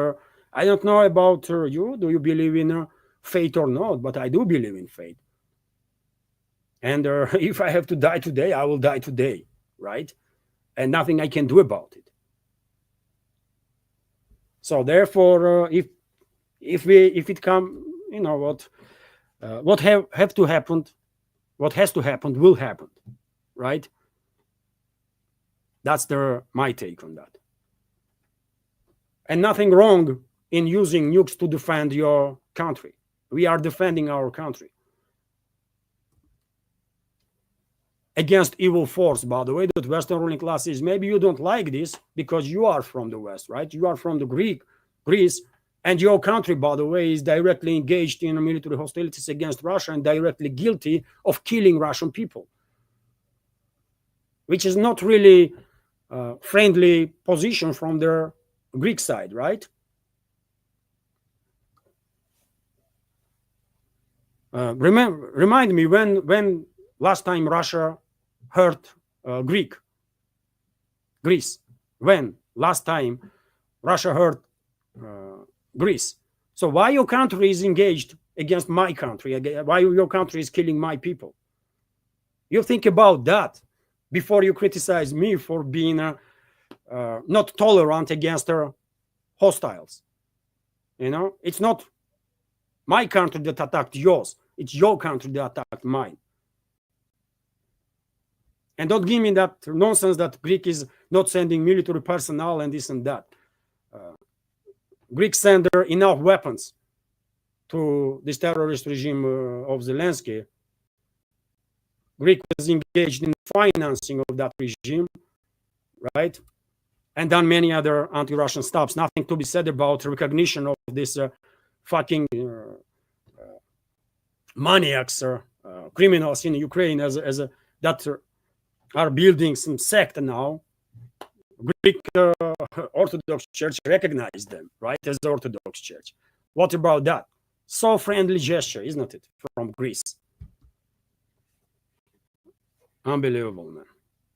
I don't know about you. Do you believe in fate or not? But I do believe in fate. And if I have to die today, I will die today, right? And nothing I can do about it. So therefore, if it come, you know what have to happen, what has to happen will happen, right? That's my take on that. And nothing wrong in using nukes to defend your country. We are defending our country against evil force, by the way, that Western ruling class is. Maybe you don't like this because you are from the West, right? You are from the Greece, and your country, by the way, is directly engaged in military hostilities against Russia and directly guilty of killing Russian people, which is not really a friendly position from their Greek side, right? Remind me when last time Russia hurt Greece. When last time Russia hurt Greece? So why your country is engaged against my country? Why your country is killing my people? You think about that before you criticize me for being not tolerant against hostiles. You know, it's not my country that attacked yours. It's your country that attacked mine. And don't give me that nonsense that Greek is not sending military personnel and this and that. Greeks send enough weapons to this terrorist regime of Zelensky. Greek was engaged in financing of that regime, right? And done many other anti-Russian stops. Nothing to be said about recognition of this fucking maniacs, criminals in Ukraine as that are building some sect now. Greek Orthodox Church recognized them, right, as the Orthodox Church. What about that? So friendly gesture, isn't it, from Greece? Unbelievable, man.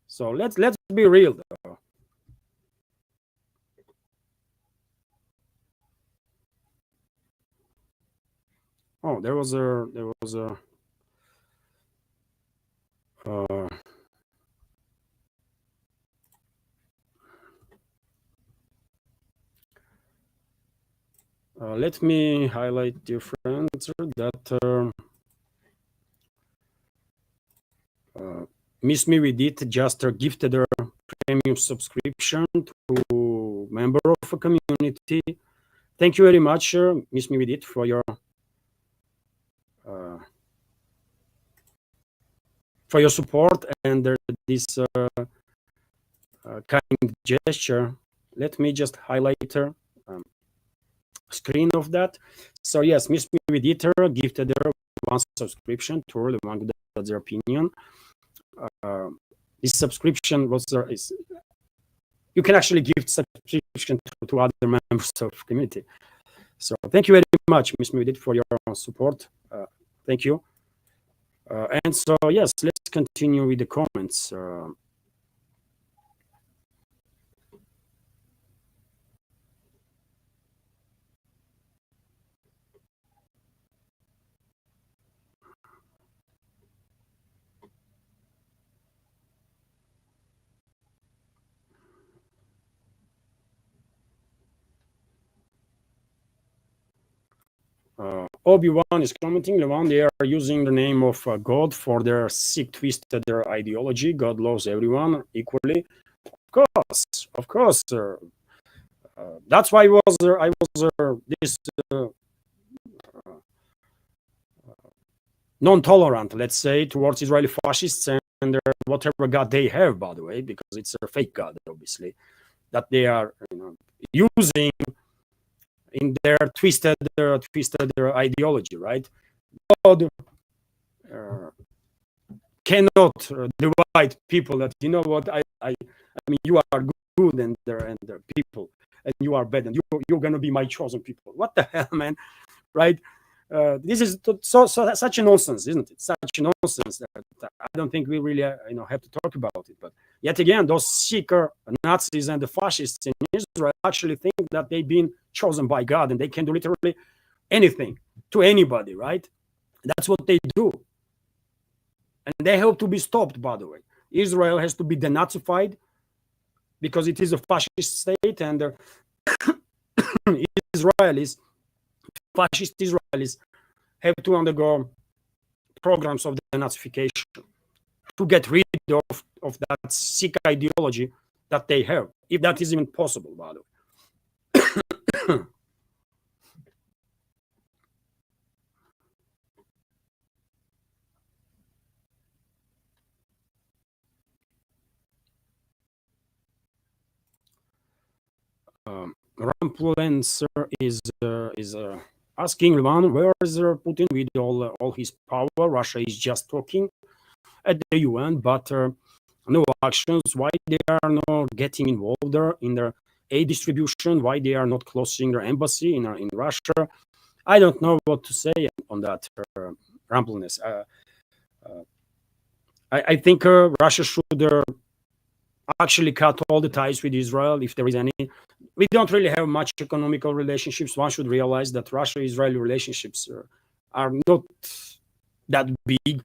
So let's be real, though. Oh, there was a let me highlight, dear friends, that Miss Me With It just gifted a premium subscription to member of a community. Thank you very much, Miss Me With It, for your support and this kind gesture. Let me just highlight her screen of that. So yes, Miss Me With It gifted her one subscription to the one that's their opinion. This subscription was you can actually give subscription to other members of the community. So thank you very much, Miss Me With It, for your support. Thank you. And so yes, let's continue with the comments. Obi-Wan is commenting, Levan, they are using the name of God for their sick, twisted ideology. God loves everyone equally. Of course. That's why I was this non-tolerant, let's say, towards Israeli fascists and whatever God they have, by the way, because it's a fake God, obviously, that they are using in their twisted ideology, right? God cannot divide people that, you know what, I mean, you are good and they're people, and you are bad, and you're going to be my chosen people. What the hell, man? Right? This is such a nonsense, isn't it? Such a nonsense that I don't think we really have to talk about it. But yet again, those seeker Nazis and the fascists in Israel actually think that they've been chosen by God and they can do literally anything to anybody, right? That's what they do. And they have to be stopped, by the way. Israel has to be denazified because it is a fascist state, and fascist Israelis have to undergo programs of denazification to get rid of that sick ideology that they have, if that is even possible, by the way. Ramplancer is asking Ivan, where is Putin with all his power? Russia is just talking at the UN, but no actions. Why they are not getting involved there in their aid distribution? Why they are not closing their embassy in Russia? I don't know what to say on that, Ramplaness. I think Russia should actually cut all the ties with Israel, if there is any. We don't really have much economical relationships. One should realize that Russia-Israeli relationships are not that big.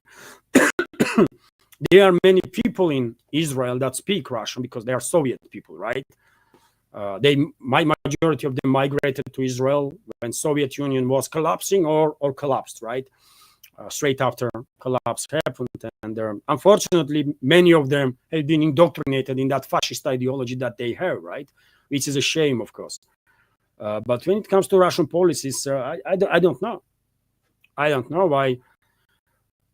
There are many people in Israel that speak Russian because they are Soviet people, right? My majority of them migrated to Israel when Soviet Union was collapsing or collapsed, right? Straight after collapse happened, and unfortunately, many of them have been indoctrinated in that fascist ideology that they have, right? Which is a shame, of course. But when it comes to Russian policies, I don't know. I don't know why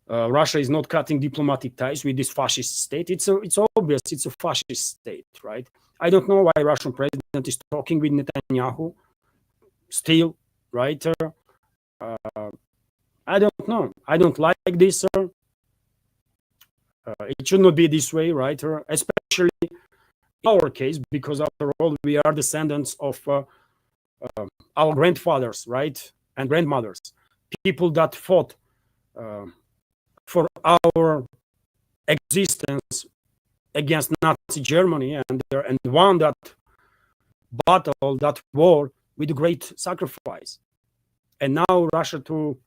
Russia is not cutting diplomatic ties with this fascist state. It's obvious it's a fascist state, right? I don't know why Russian president is talking with Netanyahu still, right? I don't know. I don't like this. It should not be this way, right? Especially in our case, because after all, we are descendants of our grandfathers, right? And grandmothers, people that fought for our existence against Nazi Germany, and won that battle, that war, with great sacrifice. And now Russia to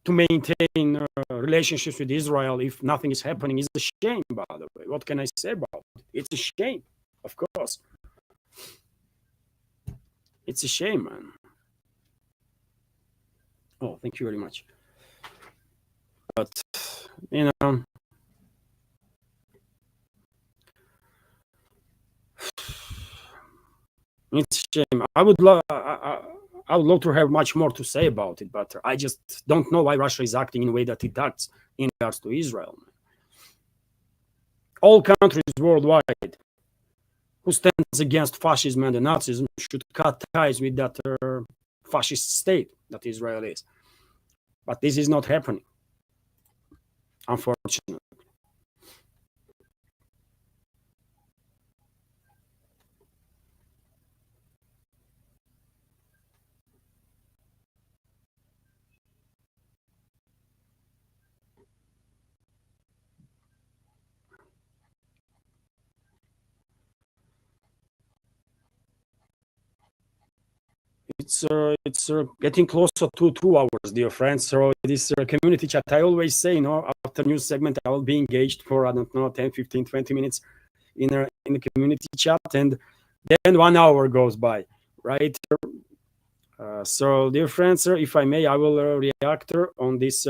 maintain relationships with Israel if nothing is happening is a shame, by the way. What can I say about it? It's a shame, of course. It's a shame, man. Oh, thank you very much. But, it's a shame. I would love to have much more to say about it, but I just don't know why Russia is acting in a way that it acts in regards to Israel. All countries worldwide who stands against fascism and Nazism should cut ties with that fascist state that Israel is. But this is not happening, unfortunately. It's getting closer to 2 hours, dear friends. So this community chat, I always say, after news segment, I will be engaged for, I don't know, 10, 15, 20 minutes in the community chat, and then 1 hour goes by, right? So, dear friends, if I may, I will react on this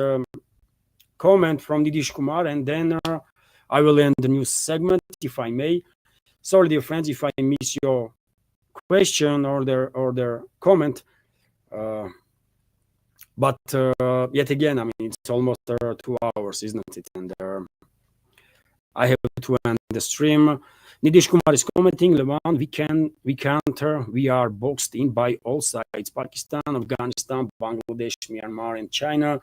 comment from Nidish Kumar, and then I will end the news segment, if I may. Sorry, dear friends, if I miss your question or their comment, but yet again, I mean, it's almost 2 hours, isn't it? And I have to end the stream. Nidish Kumar is commenting, Levan, we counter, we are boxed in by all sides, Pakistan, Afghanistan, Bangladesh, Myanmar, and China.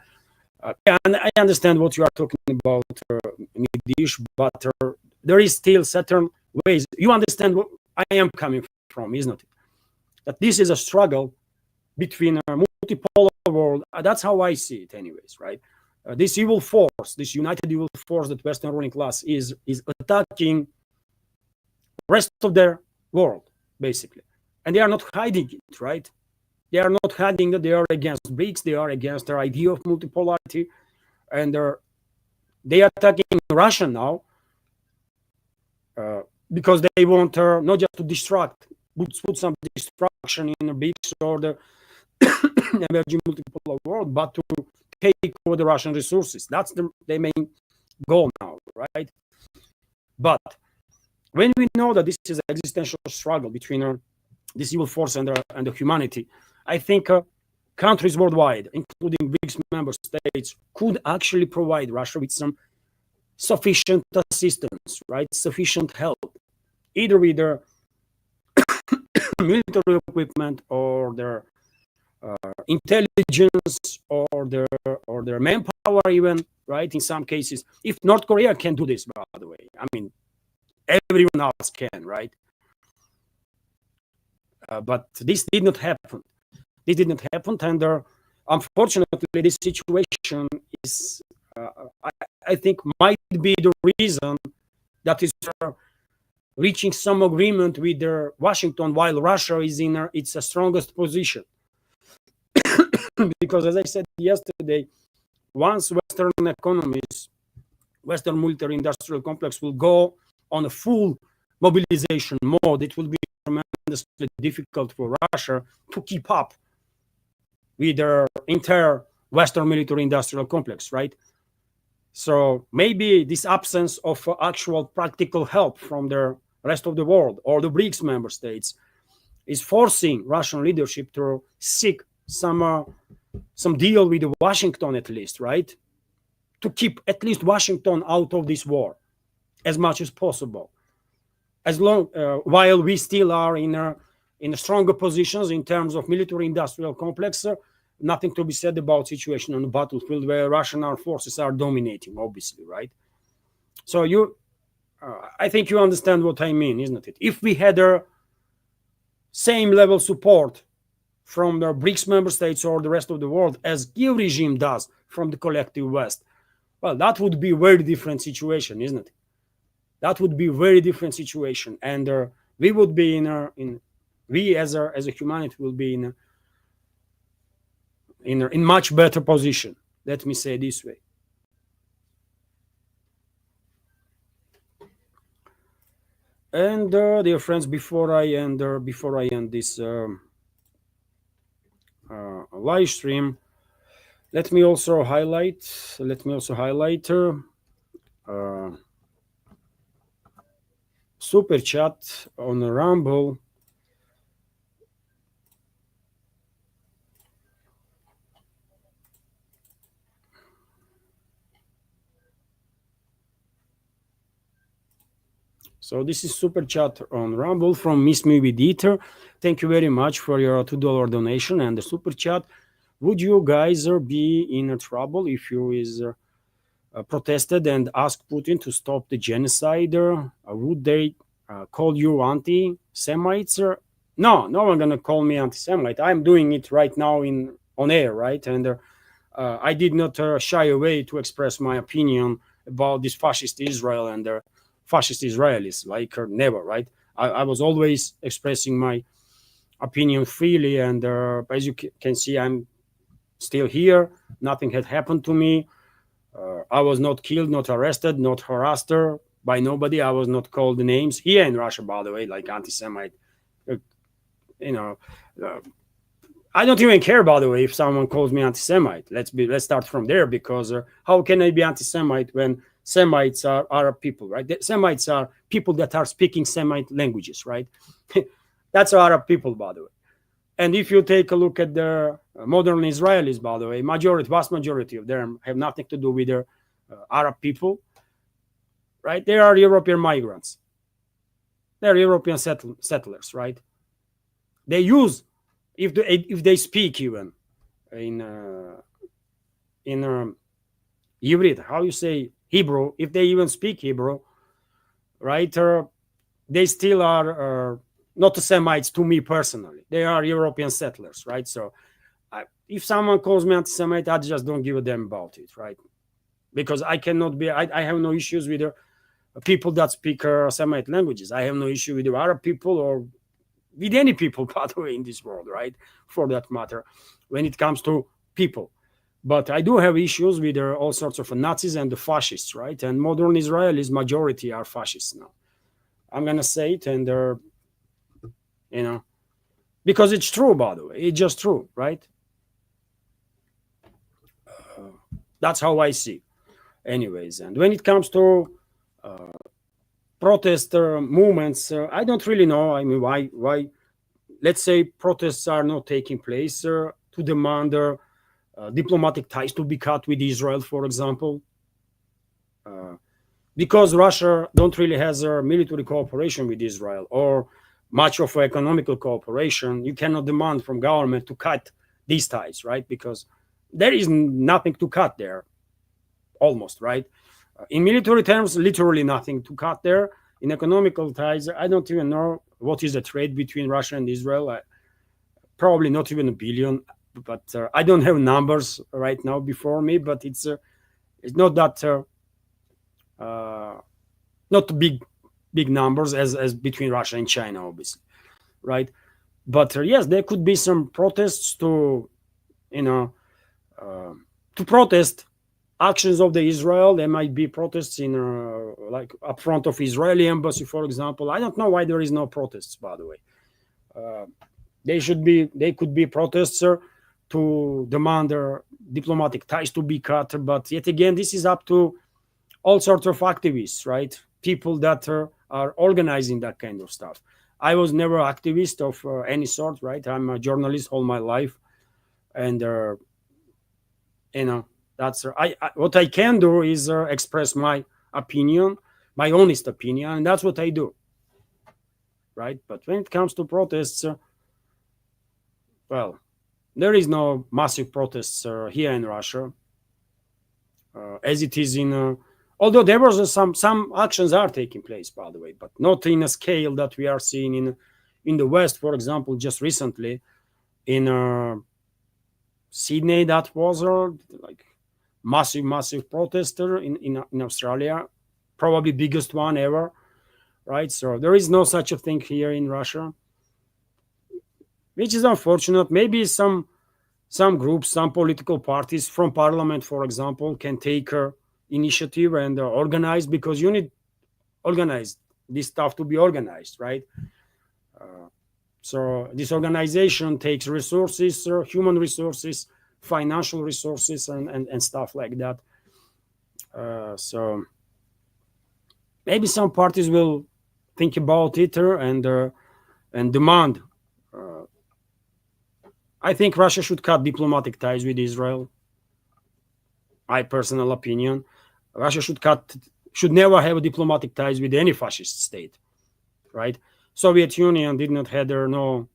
Yeah, and I understand what you are talking about, Midish, but there is still certain ways. You understand what I am coming from, isn't it? That this is a struggle between a multipolar world. That's how I see it, anyways, right? This evil force, this united evil force that Western ruling class is attacking the rest of their world, basically. And they are not hiding it, right? They are not hiding that they are against BRICS, they are against their idea of multipolarity, and they are attacking Russia now because they want not just to distract, put some destruction in the BRICS or the emerging multipolar world, but to take over the Russian resources. That's the main goal now, right? But when we know that this is an existential struggle between this evil force and the humanity, I think countries worldwide, including BRICS member states, could actually provide Russia with some sufficient assistance, right? Sufficient help, either with their military equipment or their intelligence or their manpower, even, right? In some cases, if North Korea can do this, by the way, I mean, everyone else can, right? But this did not happen. This did not happen, and unfortunately, this situation is, I think, might be the reason that is reaching some agreement with Washington while Russia is in its strongest position. Because, as I said yesterday, once Western economies, Western military-industrial complex will go on a full mobilization mode, it will be tremendously difficult for Russia to keep up with their entire Western military-industrial complex, right? So maybe this absence of actual practical help from the rest of the world or the BRICS member states is forcing Russian leadership to seek some deal with Washington, at least, right? To keep at least Washington out of this war as much as possible, as long while we still are in stronger positions in terms of military-industrial complex. Nothing to be said about situation on the battlefield where Russian armed forces are dominating, obviously, right? So I think you understand what I mean, isn't it? If we had a same level support from the BRICS member states or the rest of the world as Kiev regime does from the collective West, well, that would be a very different situation, isn't it? That would be a very different situation, and we would be we as a humanity will be in much better position. Let me say this way. And dear friends, before I end this live stream, let me also highlight super chat on Rumble. So this is super chat on Rumble from Miss Me with Eater. Thank you very much for your $2 donation and the super chat. Would you guys be in trouble if you is protested and asked Putin to stop the genocide? Would they call you anti-Semites? No, no one gonna call me anti-Semite. I'm doing it right now on air, right? And I did not shy away to express my opinion about this fascist Israel and fascist Israelis, like never, right? I was always expressing my opinion freely, and as you can see, I'm still here. Nothing had happened to me. I was not killed, not arrested, not harassed by nobody. I was not called names here in Russia, by the way, like anti-Semite. I don't even care, by the way, if someone calls me anti-Semite. Let's start from there, because how can I be anti-Semite when Semites are Arab people, right? The Semites are people that are speaking Semite languages, right? That's Arab people, by the way. And if you take a look at the modern Israelis, by the way, vast majority of them have nothing to do with their Arab people, right? They are European migrants. They're European settlers, right? They use, if they speak even in Ivrit, how you say Hebrew, if they even speak Hebrew, right? They still are not Semites to me personally. They are European settlers, right? So if someone calls me anti-Semite, I just don't give a damn about it, right? Because I cannot be, I have no issues with people that speak Semite languages. I have no issue with the Arab people or with any people, by the way, in this world, right? For that matter, when it comes to people. But I do have issues with all sorts of Nazis and the fascists, right? And modern Israelis, majority are fascists now. I'm going to say it, and because it's true, by the way. It's just true, right? That's how I see. Anyways, and when it comes to protest movements, I don't really know. I mean, why? Let's say protests are not taking place to demand diplomatic ties to be cut with Israel, for example, because Russia don't really has a military cooperation with Israel or much of economical cooperation. You cannot demand from government to cut these ties, right? Because there is nothing to cut there, almost, right? In military terms, literally nothing to cut there. In economical ties, I don't even know what is the trade between Russia and Israel. Probably not even $1 billion, but I don't have numbers right now before me. But it's not that not big numbers as between Russia and China, obviously, right? But yes, there could be some protests to protest actions of the Israel. There might be protests in like up front of Israeli embassy, for example. I don't know why there is no protests, by the way. They could be protests to demand their diplomatic ties to be cut. But yet again, this is up to all sorts of activists, right? People that are organizing that kind of stuff. I was never an activist of any sort, right? I'm a journalist all my life, and that's what I can do is express my opinion, my honest opinion, and that's what I do, right? But when it comes to protests, well, there is no massive protests here in Russia, as it is in. Although there was some actions are taking place, by the way, but not in a scale that we are seeing in the West, for example, just recently in Sydney, that was like massive protester in Australia, probably biggest one ever, right? So there is no such a thing here in Russia, which is unfortunate. Maybe some groups, some political parties from parliament, for example, can take initiative and organize, because you need organize this stuff to be organized, right? So this organization takes resources, human resources, financial resources, and stuff like that. So maybe some parties will think about it and demand. I think Russia should cut diplomatic ties with Israel. My personal opinion. Russia should never have diplomatic ties with any fascist state, right? Soviet Union did not have no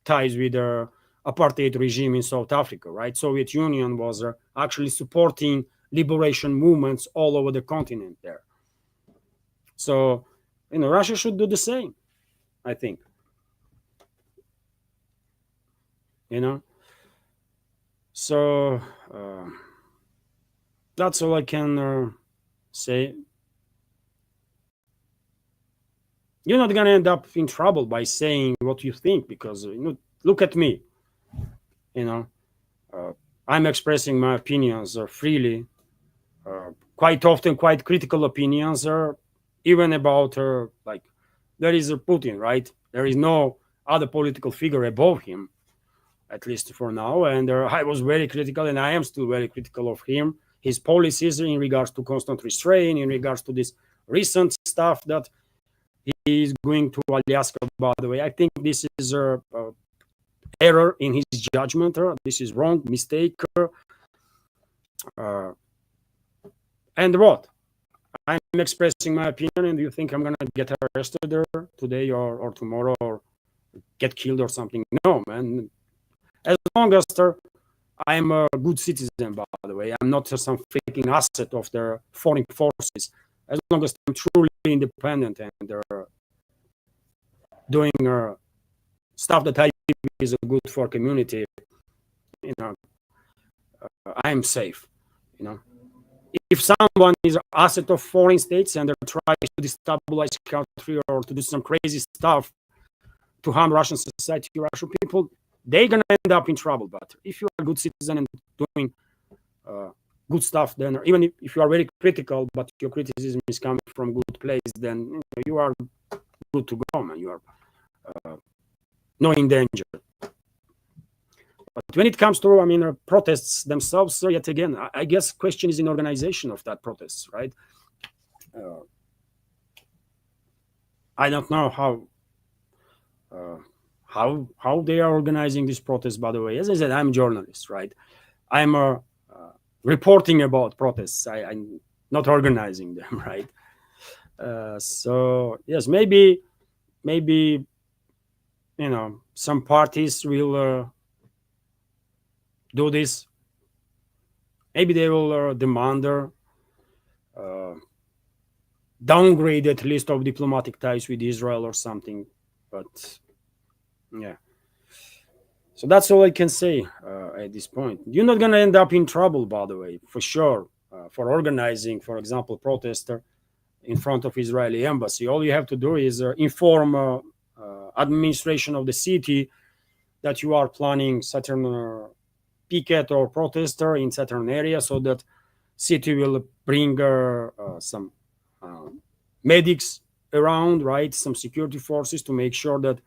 ties with the apartheid regime in South Africa, right? Soviet Union was actually supporting liberation movements all over the continent there. So, Russia should do the same, I think. So that's all I can say. You're not going to end up in trouble by saying what you think, because look at me. I'm expressing my opinions freely, quite often quite critical opinions, even about like there is Putin, right? There is no other political figure above him, at least for now. And I was very critical, and I am still very critical of him, his policies in regards to constant restraint, in regards to this recent stuff that he is going to Alaska, by the way. I think this is a error in his judgment. This is wrong, mistake. And what? I'm expressing my opinion, and you think I'm going to get arrested there today or tomorrow or get killed or something? No, man. As long as I'm a good citizen, by the way. I'm not some freaking asset of their foreign forces. As long as I'm truly independent and they're doing stuff that I believe is good for community, I'm safe. If someone is an asset of foreign states and they're trying to destabilize country or to do some crazy stuff to harm Russian society, Russian people, they're gonna end up in trouble. But if you are a good citizen and doing good stuff, then even if you are very critical, but your criticism is coming from good place, then you are good to go, man. You are not in danger. But when it comes to, protests themselves, so yet again, I guess question is in organization of that protests, right? I don't know how they are organizing this protest. By the way, as I said, I'm a journalist, right? I'm reporting about protests. I'm not organizing them, right? So yes, maybe some parties will do this. Maybe they will demand downgrade at least of diplomatic ties with Israel or something. But yeah, so that's all I can say at this point. You're not gonna end up in trouble, by the way, for sure, for organizing, for example, protester in front of Israeli embassy. All you have to do is inform administration of the city that you are planning certain picket or protester in certain area, so that city will bring some medics around, right? Some security forces to make sure that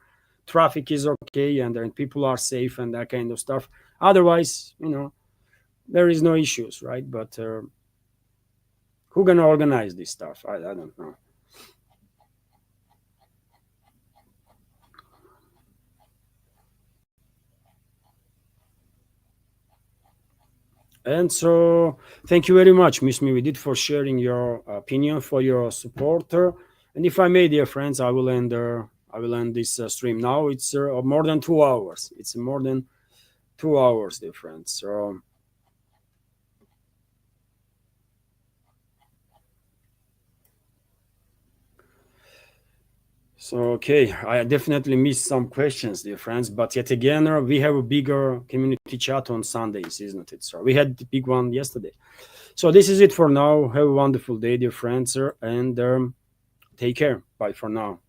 traffic is okay and people are safe and that kind of stuff. Otherwise, there is no issues, right? But who gonna organize this stuff? I don't know. And so, thank you very much, Miss Mividit, for sharing your opinion, for your support. And if I may, dear friends, I will end this stream now. It's more than 2 hours. It's more than 2 hours, dear friends. So okay, I definitely missed some questions, dear friends. But yet again, we have a bigger community chat on Sundays, isn't it? So we had the big one yesterday. So this is it for now. Have a wonderful day, dear friends, and take care. Bye for now.